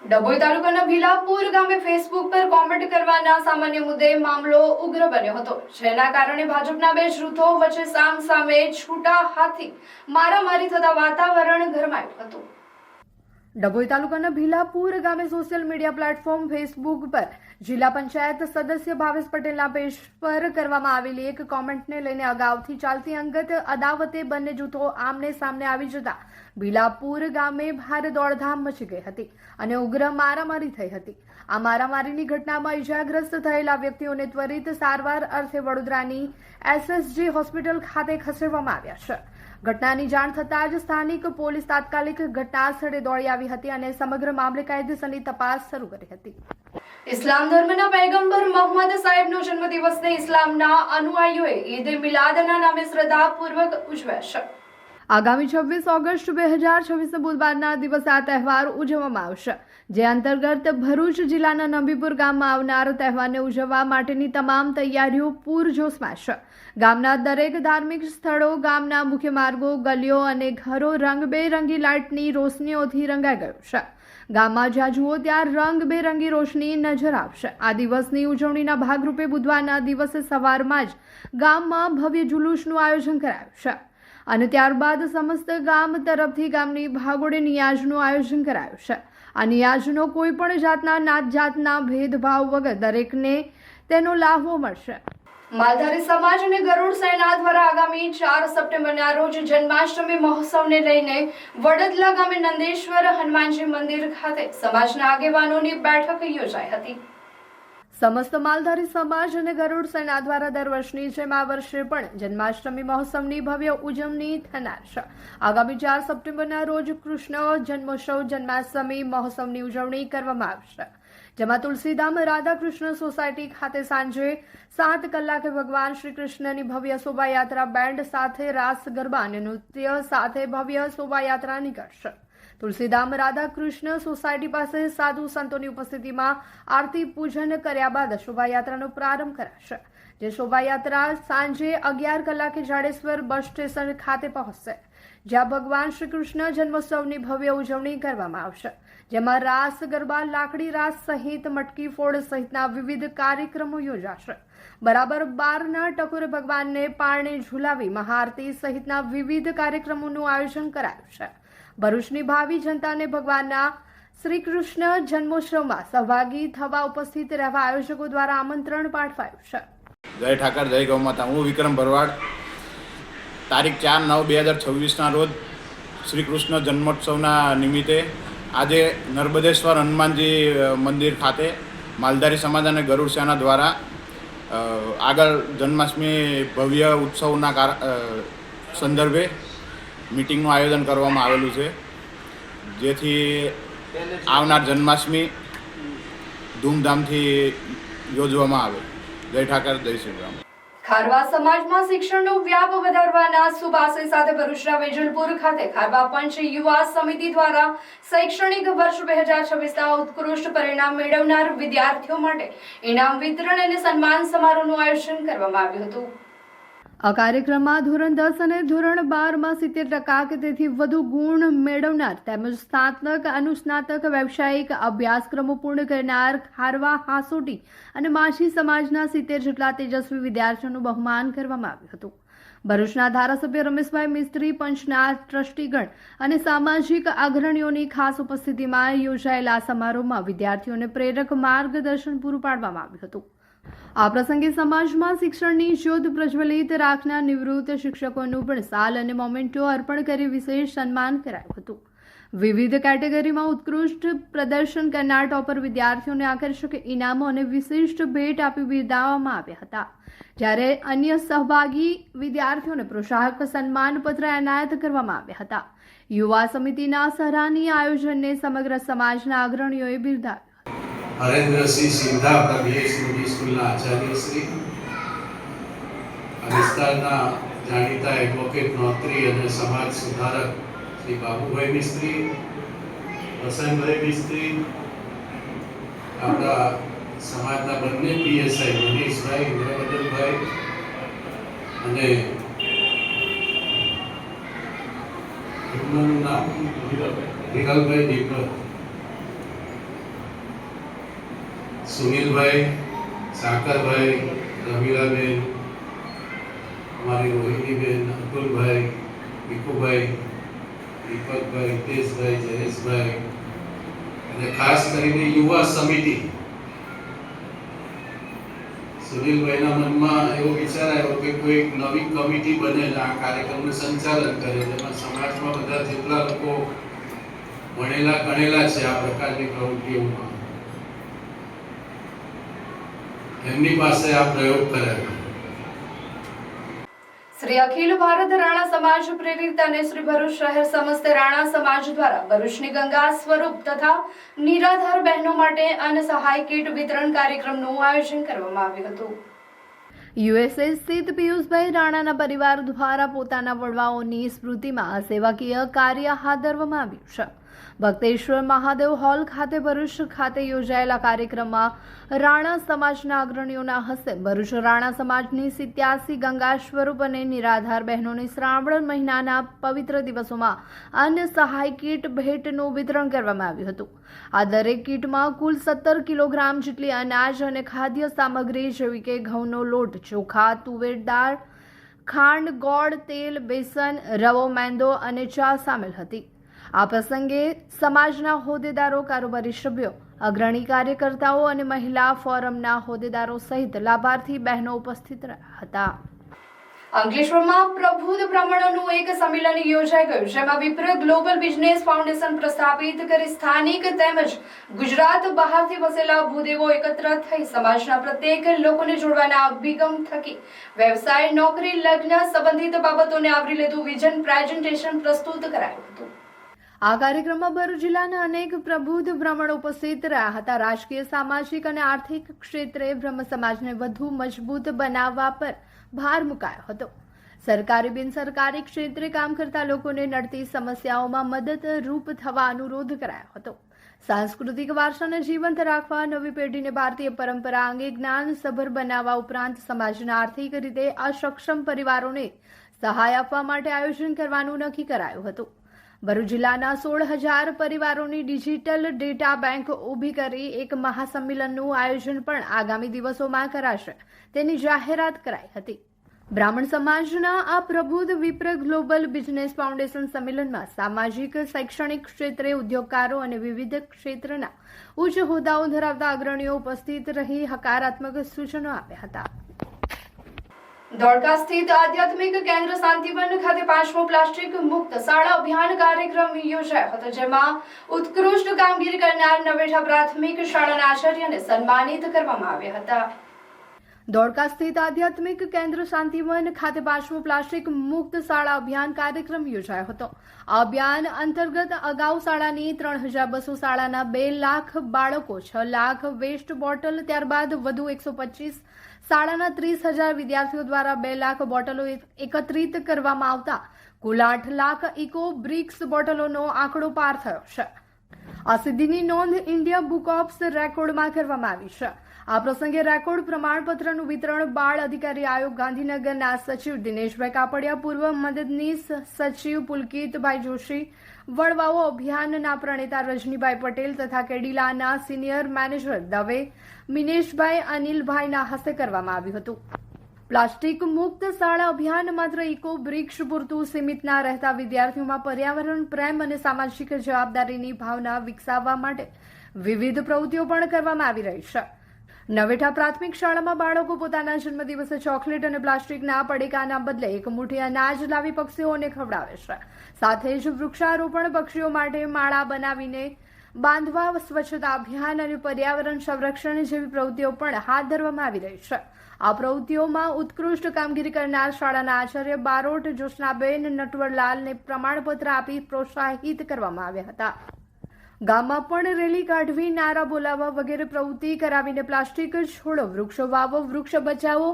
ડભોઈ તાલુકાના ભીલાપુર ગામે ફેસબુક પર કોમેન્ટ કરવાના સામાન્ય મુદ્દે મામલો ઉગ્ર બન્યો હતો, જેના કારણે ભાજપના બે જૂથો વચ્ચે સામસામે છૂટા હાથી મારામારી થતા વાતાવરણ ગરમાયું હતું. ડભોઈ તાલુકાના ભીલાપુર ગામે સોશિયલ મીડિયા પ્લેટફોર્મ ફેસબુક પર જિલ્લા પંચાયત સદસ્ય ભાવેશ પટેલના પેજ પર કરવામાં આવેલી એક કોમેન્ટને લઈને અગાઉથી ચાલતી અંગત અદાવતે બંને જૂથો આમને સામને આવી જતા ભીલાપુર ગામે ભારે દોડધામ મચી ગઈ હતી અને ઉગ્ર મારામારી થઈ હતી. આ મારામારીની ઘટનામાં ઇજાગ્રસ્ત થયેલા વ્યક્તિઓને ત્વરિત સારવાર અર્થે વડોદરાની SSG હોસ્પિટલ ખાતે ખસેડવામાં આવ્યા છે. ઘટનાની જાણ થતાં જ સ્થાનિક પોલીસ તાત્કાલિક ઘટના સ્થળે દોડી આવી હતી અને સમગ્ર મામલે કાયદેસરની તપાસ શરૂ કરી હતી. ઇસ્લામ ધર્મના પૈગંબર મોહમ્મદ સાહેબનો જન્મદિવસને ઇસ્લામના અનુયાયીઓએ ઈદ મિલાદના નામે શ્રદ્ધાપૂર્વક ઉજવ્યા છે. આગામી 26 ઓગસ્ટ 2026 બુધવારના દિવસે આ તહેવાર ઉજવવામાં આવશે, જે અંતર્ગત ભરૂચ જિલ્લાના નંબીપુર ગામમાં આવનાર તહેવારને ઉજવવા માટેની તમામ તૈયારીઓ પૂરજોશમાં છે. ગામના દરેક ધાર્મિક સ્થળો, ગામના મુખ્ય માર્ગો, ગલીઓ અને ઘરો રંગબેરંગી લાઇટની રોશનીઓથી રંગાઈ ગયું છે. ગામમાં જ્યાં જુઓ ત્યાં રંગબેરંગી રોશની નજર આવશે. આ દિવસની ઉજવણીના ભાગરૂપે બુધવારના દિવસે સવારમાં જ ગામમાં ભવ્ય જુલુસનું આયોજન કરાયું છે અને ત્યારબાદ સમસ્ત ગામ તરફથી ગામની ભાગોળે નિયાજનું આયોજન કરાયું છે. આ નિયાજનો કોઈ પણ જાતના નાત જાતના ભેદભાવ વગર દરેકને તેનો લાભો મળશે. માલધારી સમાજ અને ગરુડ સેના દ્વારા આગામી 4 સપ્ટેમ્બરના રોજ જન્માષ્ટમી મહોત્સવને લઈને વડદલા ગામે નંદેશ્વર હનુમાનજી મંદિર ખાતે સમાજના આગેવાનોની બેઠક યોજાઈ હતી. સમસ્ત માલધારી સમાજ અને ગરુડ સેના દ્વારા દર વર્ષની જેમ આ વર્ષે પણ જન્માષ્ટમી મહોત્સવની ભવ્ય ઉજવણી થનાર છે. આગામી 4 સપ્ટેમ્બરના રોજ કૃષ્ણ જન્મોત્સવ જન્માષ્ટમી મહોત્સવની ઉજવણી કરવામાં આવશે, જેમાં તુલસીધામ રાધાકૃષ્ણ સોસાયટી ખાતે સાંજે 7 કલાકે ભગવાન શ્રી કૃષ્ણની ભવ્ય શોભાયાત્રા બેન્ડ સાથે રાસ ગરબા અને નૃત્ય સાથે ભવ્ય શોભાયાત્રા નીકળશે. તુલસીધામ રાધાકૃષ્ણ સોસાયટી પાસે સાધુ સંતોની ઉપસ્થિતિમાં આરતી પૂજન કર્યા બાદ શોભાયાત્રાનો પ્રારંભ કરાશે, જે શોભાયાત્રા સાંજે 11 કલાકે જાડેશ્વર બસ સ્ટેશન ખાતે પહોંચશે, જ્યાં ભગવાન શ્રી કૃષ્ણ જન્મોત્સવની ભવ્ય ઉજવણી કરવામાં આવશે, જેમાં રાસ ગરબા, લાકડી રાસ સહિત મટકી ફોડ સહિતના વિવિધ કાર્યક્રમો યોજાશે. બરાબર 12ના ટકોરે ભગવાનને પારણે ઝુલાવી મહાઆરતી સહિતના વિવિધ કાર્યક્રમોનું આયોજન કરાયું છે. ભરૂચની ભાવિ જનતાને ભગવાનના શ્રી કૃષ્ણ જન્મોત્સવમાં સહભાગી થવા ઉપસ્થિત રહેવા આયોજકો દ્વારા આમંત્રણ પાઠવાયું છે. જય ઠાકર, જય ગૌ માતા. હું વિક્રમ ભરવાડ. તારીખ 4/9/2026ના રોજ શ્રી કૃષ્ણ જન્મોત્સવના નિમિત્તે આજે નર્મદેશ્વર હનુમાનજી મંદિર ખાતે માલધારી સમાજ અને ગરુડ સેના દ્વારા આગળ જન્માષ્ટમી ભવ્ય ઉત્સવના સંદર્ભે મિટિંગનું આયોજન કરવામાં આવેલું છે, જેથી આવનાર જન્માષ્ટમી ધૂમધામથી યોજવામાં આવે. જય ઠાકર, જય શ્રી રામ. ખારવા સમાજમાં શિક્ષણનો વ્યાપ વધારવાના શુભ આશય સાથે ભરૂચના વેજલપુર ખાતે ખારવા પંચ યુવા સમિતિ દ્વારા શૈક્ષણિક વર્ષ 2026ના ઉત્કૃષ્ટ પરિણામ મેળવનાર વિદ્યાર્થીઓ માટે ઇનામ વિતરણ અને સન્માન સમારોહનું આયોજન કરવામાં આવ્યું હતું. આ કાર્યક્રમમાં ધોરણ 10 અને ધોરણ 12માં 70% કે તેથી વધુ ગુણ મેળવનાર તેમજ સ્નાતક, અનુસ્નાતક, વ્યવસાયિક અભ્યાસક્રમો પૂર્ણ કરનાર ખારવા, હાસોટી અને માછી સમાજના 70 જેટલા તેજસ્વી વિદ્યાર્થીઓનું બહુમાન કરવામાં આવ્યું હતું. ભરૂચના ધારાસભ્ય રમેશભાઈ મિસ્ત્રી, પંચના ટ્રસ્ટીગણ અને સામાજિક અગ્રણીઓની ખાસ ઉપસ્થિતિમાં યોજાયેલા સમારોહમાં વિદ્યાર્થીઓને પ્રેરક માર્ગદર્શન પૂરું પાડવામાં આવ્યું હતું. આ પ્રસંગે સમાજમાં શિક્ષણની જ્યોત પ્રજ્વલિત રાખનાર નિવૃત્ત શિક્ષકોનું પણ સાલ અને મોમેન્ટો અર્પણ કરી વિશેષ સન્માન કરાયું હતું. વિવિધ કેટેગરીમાં ઉત્કૃષ્ટ પ્રદર્શન કરનાર ટોપર વિદ્યાર્થીઓને આકર્ષક ઇનામો અને વિશિષ્ટ ભેટ આપી બિરદાવવામાં આવ્યા હતા, જ્યારે અન્ય સહભાગી વિદ્યાર્થીઓને પ્રોત્સાહક સન્માનપત્ર એનાયત કરવામાં આવ્યા હતા. યુવા સમિતિના સરાહનીય આયોજનને સમગ્ર સમાજના અગ્રણીઓએ બિરદાવ્યું. હરેન્દ્રસિંહ સિંધા પ્રદેશ મોદી સ્કૂલના આચાર્ય શ્રી, વિસ્તારના જાણીતા એડવોકેટ, નોતરી અને સમાજ સુધારક શ્રી બાબુભાઈ મિસ્ત્રી, વસંતભાઈ મિસ્ત્રી, આપણા સમાજના બંને પીએસઆઈ મનીષભાઈ, ઇન્દ્રવદનભાઈ અને વિરલભાઈ દીપક, સુનિલભાઈ, સાકરભાઈ, રમીલાબેન, અમારી રોહિણીબેન, અતુલભાઈ, ભીખુભાઈ, દીપકભાઈ, હિતેશભાઈ, જયેશભાઈ અને ખાસ કરીને યુવા સમિતિ. સુનિલભાઈના મનમાં એવો વિચાર આવ્યો કે કોઈ નવી કમિટી બને, આ કાર્યક્રમનું સંચાલન કરે, જેમાં સમાજમાં બધા જેટલા લોકો ભણેલા ગણેલા છે આ પ્રકારની પ્રવૃત્તિઓમાં, એમની પાસે આ પ્રયોગ કરાયો. શ્રી અખિલ ભારત રાણા સમાજ પ્રેરિત અને શ્રી ભરૂચ શહેર સમસ્ત રાણા સમાજ દ્વારા ભરૂચની ગંગા સ્વરૂપ તથા નિરાધાર બહેનો માટે અન્ન સહાય કીટ વિતરણ કાર્યક્રમનું આયોજન કરવામાં આવ્યું હતું. યુએસએ સ્થિત પિયુષભાઈ રાણાના પરિવાર દ્વારા પોતાના વડવાઓની સ્મૃતિમાં આ સેવાકીય કાર્ય હાથ ધરવામાં આવ્યું છે. ભક્તેશ્વર મહાદેવ હોલ ખાતે ભરૂચ ખાતે યોજાયેલા કાર્યક્રમમાં રાણા સમાજના અગ્રણીઓના હસ્તે ભરૂચ રાણા સમાજની 87 ગંગા સ્વરૂપ અને નિરાધાર બહેનોને શ્રાવણ મહિનાના પવિત્ર દિવસોમાં અન્ન સહાય કીટ ભેટનું વિતરણ કરવામાં આવ્યું હતું. આ દરેક કીટમાં કુલ 17 કિલોગ્રામ જેટલી અનાજ અને ખાદ્ય સામગ્રી જેવી કે ઘઉંનો લોટ, ચોખા, તુવેર દાળ, ખાંડ, ગોળ, તેલ, બેસન, રવો, મેંદો અને ચા સામેલ હતી. આ પ્રસંગે સમાજના હોદ્દેદારો, કારોબારી સભ્યો, અગ્રણી કાર્યકર્તાઓ અને મહિલા ફોરમના હોદ્દેદારો સહિત લાભાર્થી બહેનો ઉપસ્થિત રહ્યા હતા. અંકલેશ્વરમાં પ્રબુદ્ધ બ્રાહ્મણોનું એક સંમેલન યોજાઈ ગયું, જેમાં વિપ્ર ગ્લોબલ બિઝનેસ ફાઉન્ડેશન પ્રસ્થાપિત કરી સ્થાનિક તેમજ ગુજરાત બહારથી વસેલા ભૂદેવો એકત્ર થઈ સમાજના પ્રત્યેક લોકોને જોડવાના અભિગમ થકી વ્યવસાય, નોકરી, લગ્ન સંબંધિત બાબતોને આવરી લેતું વિઝન પ્રેઝન્ટેશન પ્રસ્તુત કરાયું હતું. આ કાર્યક્રમમાં ભરૂચ જિલ્લાના અનેક પ્રબુદ્ધ બ્રાહ્મણો ઉપસ્થિત રહ્યા હતા. રાજકીય, સામાજિક અને આર્થિક ક્ષેત્રે બ્રહ્મ સમાજને વધુ મજબૂત બનાવવા પર ભાર મુકાયો હતો. સરકારી, બિનસરકારી ક્ષેત્રે કામ કરતા લોકોને નડતી સમસ્યાઓમાં મદદરૂપ થવા અનુરોધ કરાયો હતો. સાંસ્કૃતિક વારસાને જીવંત રાખવા, નવી પેઢીને ભારતીય પરંપરા અંગે જ્ઞાનસભર બનાવવા ઉપરાંત સમાજના આર્થિક રીતે અસક્ષમ પરિવારોને સહાય આપવા માટે આયોજન કરવાનું નક્કી કરાયું હતું. ભરૂચ જિલ્લાના 16,000 પરિવારોની ડિજિટલ ડેટા બેંક ઊભી કરી એક મહાસંમેલનનું આયોજન પણ આગામી દિવસોમાં કરાશે તેની જાહેરાત કરાઈ હતી. બ્રાહ્મણ સમાજના આ પ્રબુદ્ધ વિપ્ર ગ્લોબલ બિઝનેસ ફાઉન્ડેશન સંમેલનમાં સામાજિક શૈક્ષણિક ક્ષેત્રે ઉદ્યોગકારો અને વિવિધ ક્ષેત્રના ઉચ્ચ હોદ્દાઓ ધરાવતા અગ્રણીઓ ઉપસ્થિત રહી હકારાત્મક સૂચનો આપ્યા હતા. ધોળકા સ્થિત આધ્યાત્મિક કેન્દ્ર શાંતિવન ખાતે 5મો પ્લાસ્ટિક મુક્ત શાળા અભિયાન કાર્યક્રમ યોજાયો હતો, જેમાં ઉત્કૃષ્ટ કામગીરી કરનાર નવેઠા પ્રાથમિક શાળાના આચાર્યને સન્માનિત કરવામાં આવ્યા હતા. ધોળકા સ્થિત આધ્યાત્મિક કેન્દ્ર શાંતિવન ખાતે 5મો પ્લાસ્ટિક મુક્ત શાળા અભિયાન કાર્યક્રમ યોજાયો હતો. આ અભિયાન અંતર્ગત અગાઉ શાળાની 3200 શાળાના 2 લાખ બાળકો, 6 લાખ વેસ્ટ બોટલ, ત્યારબાદ વધુ 125 શાળાના 30,000 વિદ્યાર્થીઓ દ્વારા 2 લાખ બોટલો એકત્રિત કરવામાં આવતા કુલ 8 લાખ ઇકો બ્રિક્સ બોટલોનો આંકડો પાર થયો છે. આ સિદ્ધિની નોંધ ઇન્ડિયા બુક ઓફ રેકોર્ડમાં કરવામાં આવી છે. આ પ્રસંગે રેકોર્ડ પ્રમાણપત્રનું વિતરણ બાળ અધિકારી આયોગ ગાંધીનગરના સચિવ દિનેશભાઈ કાપડિયા, પૂર્વ મદદનીશ સચિવ પુલકિતભાઈ જોશી, વડવાઓ અભિયાનના પ્રણેતા રજનીભાઈ પટેલ તથા કેડીલાના સિનિયર મેનેજર દવે મિનેશભાઈ અનિલભાઈના હસ્તે કરવામાં આવ્યું હતું. પ્લાસ્ટિક મુક્ત શાળા અભિયાન માત્ર ઇકો બ્રિક્સ પૂરતું સીમિત ના રહેતા વિદ્યાર્થીઓમાં પર્યાવરણ પ્રેમ અને સામાજિક જવાબદારીની ભાવના વિકસાવવા માટે વિવિધ પ્રવૃત્તિઓ પણ કરવામાં આવી રહી છે. નવેઠા પ્રાથમિક શાળામાં બાળકો પોતાના જન્મદિવસે ચોકલેટ અને પ્લાસ્ટિકના પડીકાના બદલે એક મુઠ્ઠી અનાજ લાવી પક્ષીઓને ખવડાવે છે. સાથે જ વૃક્ષારોપણ, પક્ષીઓ માટે માળા બનાવીને બાંધવા, સ્વચ્છતા અભિયાન અને પર્યાવરણ સંરક્ષણ જેવી પ્રવૃત્તિઓ પણ હાથ ધરવામાં આવી રહી છે. આ પ્રવૃત્તિઓમાં ઉત્કૃષ્ટ કામગીરી કરનાર શાળાના આચાર્ય બારોટ જ્યોત્સનાબેન નટવરલાલને પ્રમાણપત્ર આપી પ્રોત્સાહિત કરવામાં આવ્યા હતા. ગામમાં પણ રેલી કાઢવી, નારા બોલાવવા વગેરે પ્રવૃત્તિ કરાવીને પ્લાસ્ટિક છોડો, વૃક્ષો વાવો, વૃક્ષ બચાવો,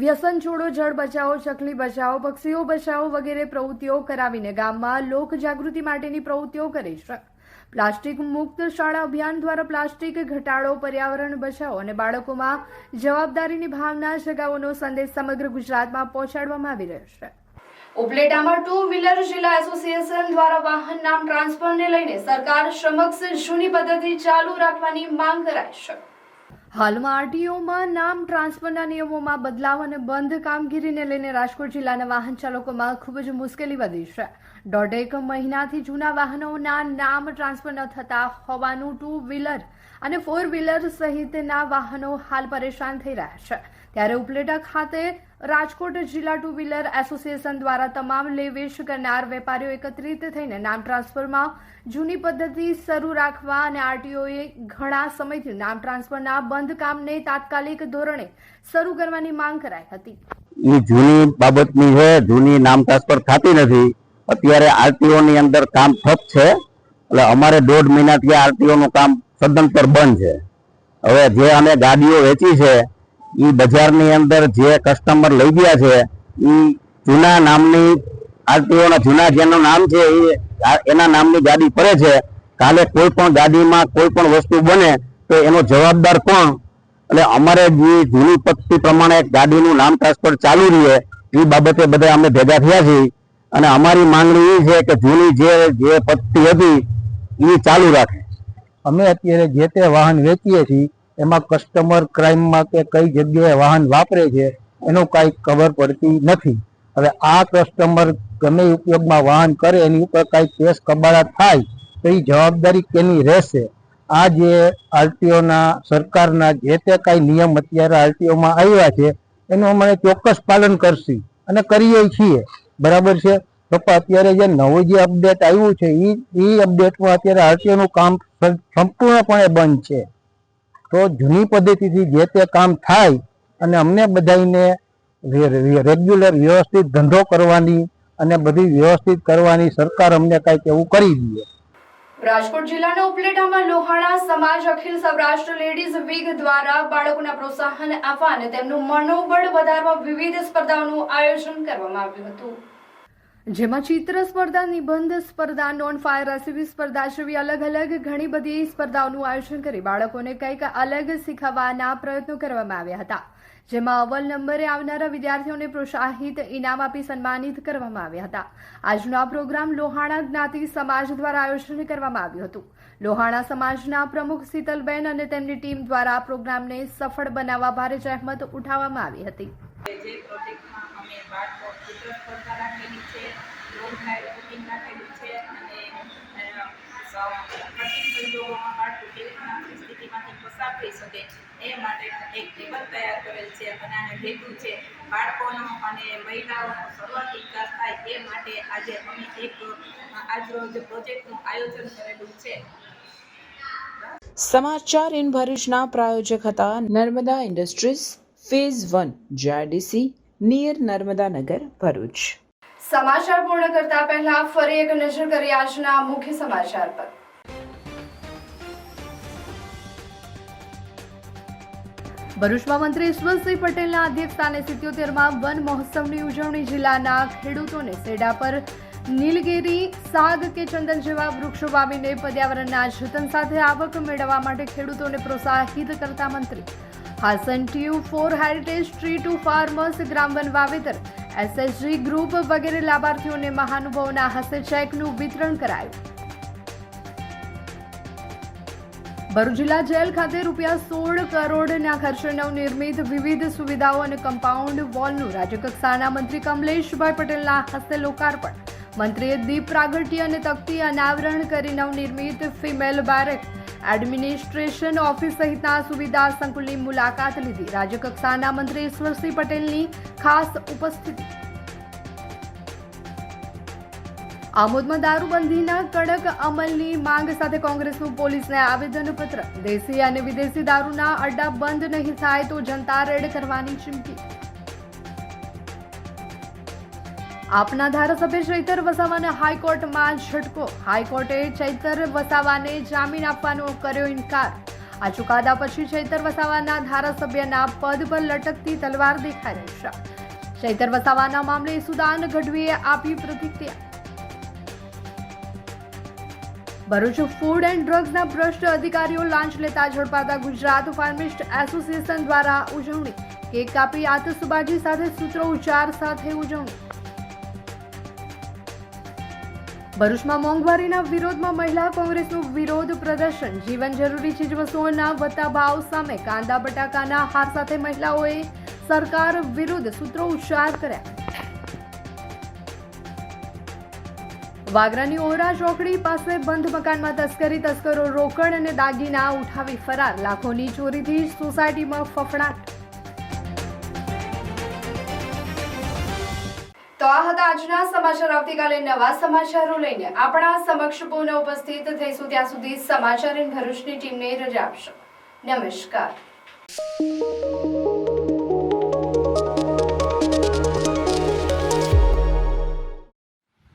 વ્યસન છોડો, જળ બચાવો, ચકલી બચાવો, પક્ષીઓ બચાવો વગેરે પ્રવૃત્તિઓ કરાવીને ગામમાં લોક જાગૃતિ માટેની પ્રવૃત્તિઓ કરી છે. પ્લાસ્ટિક મુક્ત શાળા અભિયાન દ્વારા પ્લાસ્ટિક ઘટાડો, પર્યાવરણ બચાવો અને બાળકોમાં જવાબદારીની ભાવના જગાવવાનો સંદેશ સમગ્ર ગુજરાતમાં પહોંચાડવામાં આવી રહ્યો છે. ઉપલેટામાં 2 વ્હીલર જિલ્લા એસોસિએશન દ્વારા વાહન નામ ટ્રાન્સફરને લઈને સરકાર સમક્ષ જૂની પદ્ધતિ ચાલુ રાખવાની માંગ કરાઈ છે. હાલમાં આરટીઓમાં નામ ટ્રાન્સફરના નિયમોમાં બદલાવ અને બંધ કામગીરીને લઈને રાજકોટ જિલ્લાના વાહન ચાલકોમાં ખૂબ જ મુશ્કેલી વધી છે. 1.5 મહિનાથી જૂના વાહનોના નામ ટ્રાન્સફર ન થતા હોવાનું 2 વ્હીલર અને 4 વ્હીલર સહિતના વાહનો હાલ પરેશાન થઈ રહ્યા છે. ત્યારે ઉપલેટા ખાતે રાજકોટ જિલ્લા 2 વ્હીલર એસોસિએશન દ્વારા તમામ લે વેચ કરનાર વેપારીઓ એકત્રિત થઈને નામ ટ્રાન્સફરમાં જૂની પદ્ધતિ શરૂ રાખવા અને આરટીઓએ ઘણા સમયથી નામ ટ્રાન્સફરના બંધ કામને તાત્કાલિક ધોરણે શરૂ કરવાની માંગ કરાઈ હતી. એ જૂની બાબતની છે, જૂની નામ ટ્રાન્સફર થતી નથી. અત્યારે આરટીઓ ની અંદર કામ ઠપ છે, એટલે અમારે 1.5 મહિનાથી આરટીઓ નું કામ સદંતર બંધ છે. હવે જે અમે ગાડીઓ વેચી છે એ બજારની અંદર જે કસ્ટમર લઈ ગયા છે એ જૂના નામની આરટીઓ ના જૂના જેનું નામ છે એના નામની ગાડી ફરે છે. કાલે કોઈ પણ ગાડીમાં કોઈ પણ વસ્તુ બને તો એનો જવાબદાર કોણ? એટલે અમારે જે જૂની પદ્ધતિ પ્રમાણે ગાડીનું નામ ટ્રાન્સફર ચાલુ રહે એ બાબતે બધા અમે ભેગા થયા છીએ અને અમારી માંગણી એ છે કે જૂની જે પદ્ધતિ હતી એ ચાલુ રાખે. અમે અત્યારે જે તે વાહન વેચીએ છીએ એમાં કસ્ટમર ક્રાઇમમાં કે કઈ જગ્યાએ વાહન વાપરે છે એનું કાંઈ ખબર પડતી નથી. હવે આ કસ્ટમર ગમે ઉપયોગમાં વાહન કરે એની ઉપર કાંઈ કેસ કબાડા થાય તો એ જવાબદારી કેની રહેશે? આ જે આરટીઓના સરકારના જે તે કાંઈ નિયમ અત્યારે આરટીઓમાં આવ્યા છે એનું અમે ચોક્કસ પાલન કરશું અને કરીએ છીએ, બરાબર છે. તો અત્યારે જે નવું જે અપડેટ આવ્યું છે એ અપડેટમાં અત્યારે આરટીઓનું કામ સંપૂર્ણપણે બંધ છે. તો જૂની પદ્ધતિથી જે તે કામ થાય અને અમને બધાને રેગ્યુલર વ્યવસ્થિત ધંધો કરવાની અને બધી વ્યવસ્થિત કરવાની સરકાર અમને કાંઈક એવું કરી દે. રાજકોટ જિલ્લાના ઉપલેટામાં લોહાણા સમાજ અખિલ સૌરાષ્ટ્ર લેડીઝ વીક દ્વારા બાળકોના પ્રોત્સાહન આપવા અને તેમનું મનોબળ વધારવા વિવિધ સ્પર્ધાઓનું આયોજન કરવામાં આવ્યું હતું, જેમાં ચિત્ર સ્પર્ધા, નિબંધ સ્પર્ધા, નોન ફાયર રેસીપી સ્પર્ધા જેવી અલગ અલગ ઘણી બધી સ્પર્ધાઓનું આયોજન કરી બાળકોને કંઈક અલગ શીખવવાના પ્રયત્નો કરવામાં આવ્યા હતા, જેમાં અવ્વલ નંબરે આવનારા વિદ્યાર્થીઓને પ્રોત્સાહિત ઇનામ આપી સન્માનિત કરવામાં આવ્યા હતા. આજનો આ પ્રોગ્રામ લોહાણા જ્ઞાતિ સમાજ દ્વારા આયોજન કરવામાં આવ્યું હતું. લોહાણા સમાજના પ્રમુખ શીતલબેન અને તેમની ટીમ દ્વારા આ પ્રોગ્રામને સફળ બનાવવા ભારે જહેમત ઉઠાવવામાં આવી હતી. જે પ્રોજેક્ટમાં અમે બાળકો ચિત્ર સ્પર્ધા રાખેલી છે, રોડ લાઈટ શૂટિંગ રાખેલું છે અને કઠિન સંજોગોમાં બાળકો કેવી રીતના પરિસ્થિતિમાંથી પસાર થઈ શકે એ માટે એક ટેબલ તૈયાર કરેલ છે અને આનો હેતુ છે બાળકોનો અને મહિલાઓનો સર્વાંગી વિકાસ થાય એ માટે આજે અમે એક આજરોજ પ્રોજેક્ટનું આયોજન કરેલું છે. સમાચાર ઇન ભરૂચના પ્રાયોજક હતા Narmada industries phase 1 GIDC near Narmadanagar Bharuch. સમાચાર પૂર્ણ કરતા પહેલા ફરી એક નજર કરીએ આજના મુખ્ય સમાચાર પર. ભરૂચમાં મંત્રી ઈશ્વરસિંહ પટેલના અધ્યક્ષસ્થાને 77માં વન મહોત્સવની ઉજવણી. જિલ્લાના ખેડૂતોને સેડા પર નીલગિરી, સાગ કે ચંદન જેવા વૃક્ષો વાવીને પર્યાવરણના જતન સાથે આવક મેળવવા માટે ખેડૂતોને પ્રોત્સાહિત કરતા મંત્રી. Incentive for heritage tree to farmers, ગ્રામ વન વાવેતર, એસએચજી ગ્રુપ વગેરે લાભાર્થીઓને મહાનુભાવોના હસ્તે ચેકનું વિતરણ કરાયું. ભરૂચ જિલ્લા જેલ ખાતે ₹16 કરોડના ખર્ચે નવનિર્મિત વિવિધ સુવિધાઓ અને કમ્પાઉન્ડ વોલનું રાજ્યકક્ષાના મંત્રી કમલેશભાઈ પટેલના હસ્તે લોકાર્પણ. મંત્રીએ દીપ પ્રાગટ્ય અને તકતી અનાવરણ કરી નવનિર્મિત ફિમેલ બેરેક, એડમિનિસ્ટ્રેશન ઓફિસ સહિતના સુવિધા સંકુલની મુલાકાત લીધી. રાજ્યકક્ષાના મંત્રી ઈશ્વરસિંહ પટેલની ખાસ ઉપસ્થિતિ. આમોદમાં દારૂબંધીના કડક અમલની માંગ સાથે કોંગ્રેસનું પોલીસને આવેદનપત્ર. દેશી અને વિદેશી દારૂના અડ્ડા બંધ નહીં થાય તો જનતા રેડ કરવાની ચીમકી. આપના ધારાસભ્ય ચૈતર વસાવાને હાઈકોર્ટમાં ઝટકો. હાઈકોર્ટે ચૈતર વસાવાને જામીન આપવાનો કર્યો ઇનકાર. આ ચુકાદા પછી ચૈતર વસાવાના ધારાસભ્યના પદ પર લટકતી તલવાર દેખાઈ રહી છે. ચૈતર વસાવાના મામલે સુદાન ગઢવીએ આપી પ્રતિક્રિયા. ભરૂચ ફૂડ એન્ડ ડ્રગ્સના ભ્રષ્ટ અધિકારીઓ લાંચ લેતા ઝડપાતા ગુજરાત ફાર્મિસ્ટ એસોસિએશન દ્વારા ઉજવણી. કેક કાપી આતશબાજી સાથે સૂત્રોચ્ચાર સાથે ઉજવણી. ભરૂચમાં મોંઘવારીના વિરોધમાં મહિલા કોંગ્રેસનું વિરોધ પ્રદર્શન. જીવન જરૂરી ચીજવસ્તુઓના વધતા ભાવ સામે કાંદા બટાકાના હાર સાથે મહિલાઓએ સરકાર વિરુદ્ધ સૂત્રોચ્ચાર કર્યા. વાગરાની ઓરા ચોકડી પાસે બંધ મકાનમાં તસ્કરી. તસ્કરો રોકડ અને દાગીના ઉઠાવી ફરાર. લાખોની ચોરીથી સોસાયટીમાં ફફડાટ. તો આ હતા આજના સમાચાર. આવતીકાલે નવા સમાચારો લઈને આપણા સમક્ષ પુનઃ ઉપસ્થિત થઈશું. ત્યાં સુધી સમાચાર ઇન ભરૂચની ટીમને રજા આપશો. નમસ્કાર.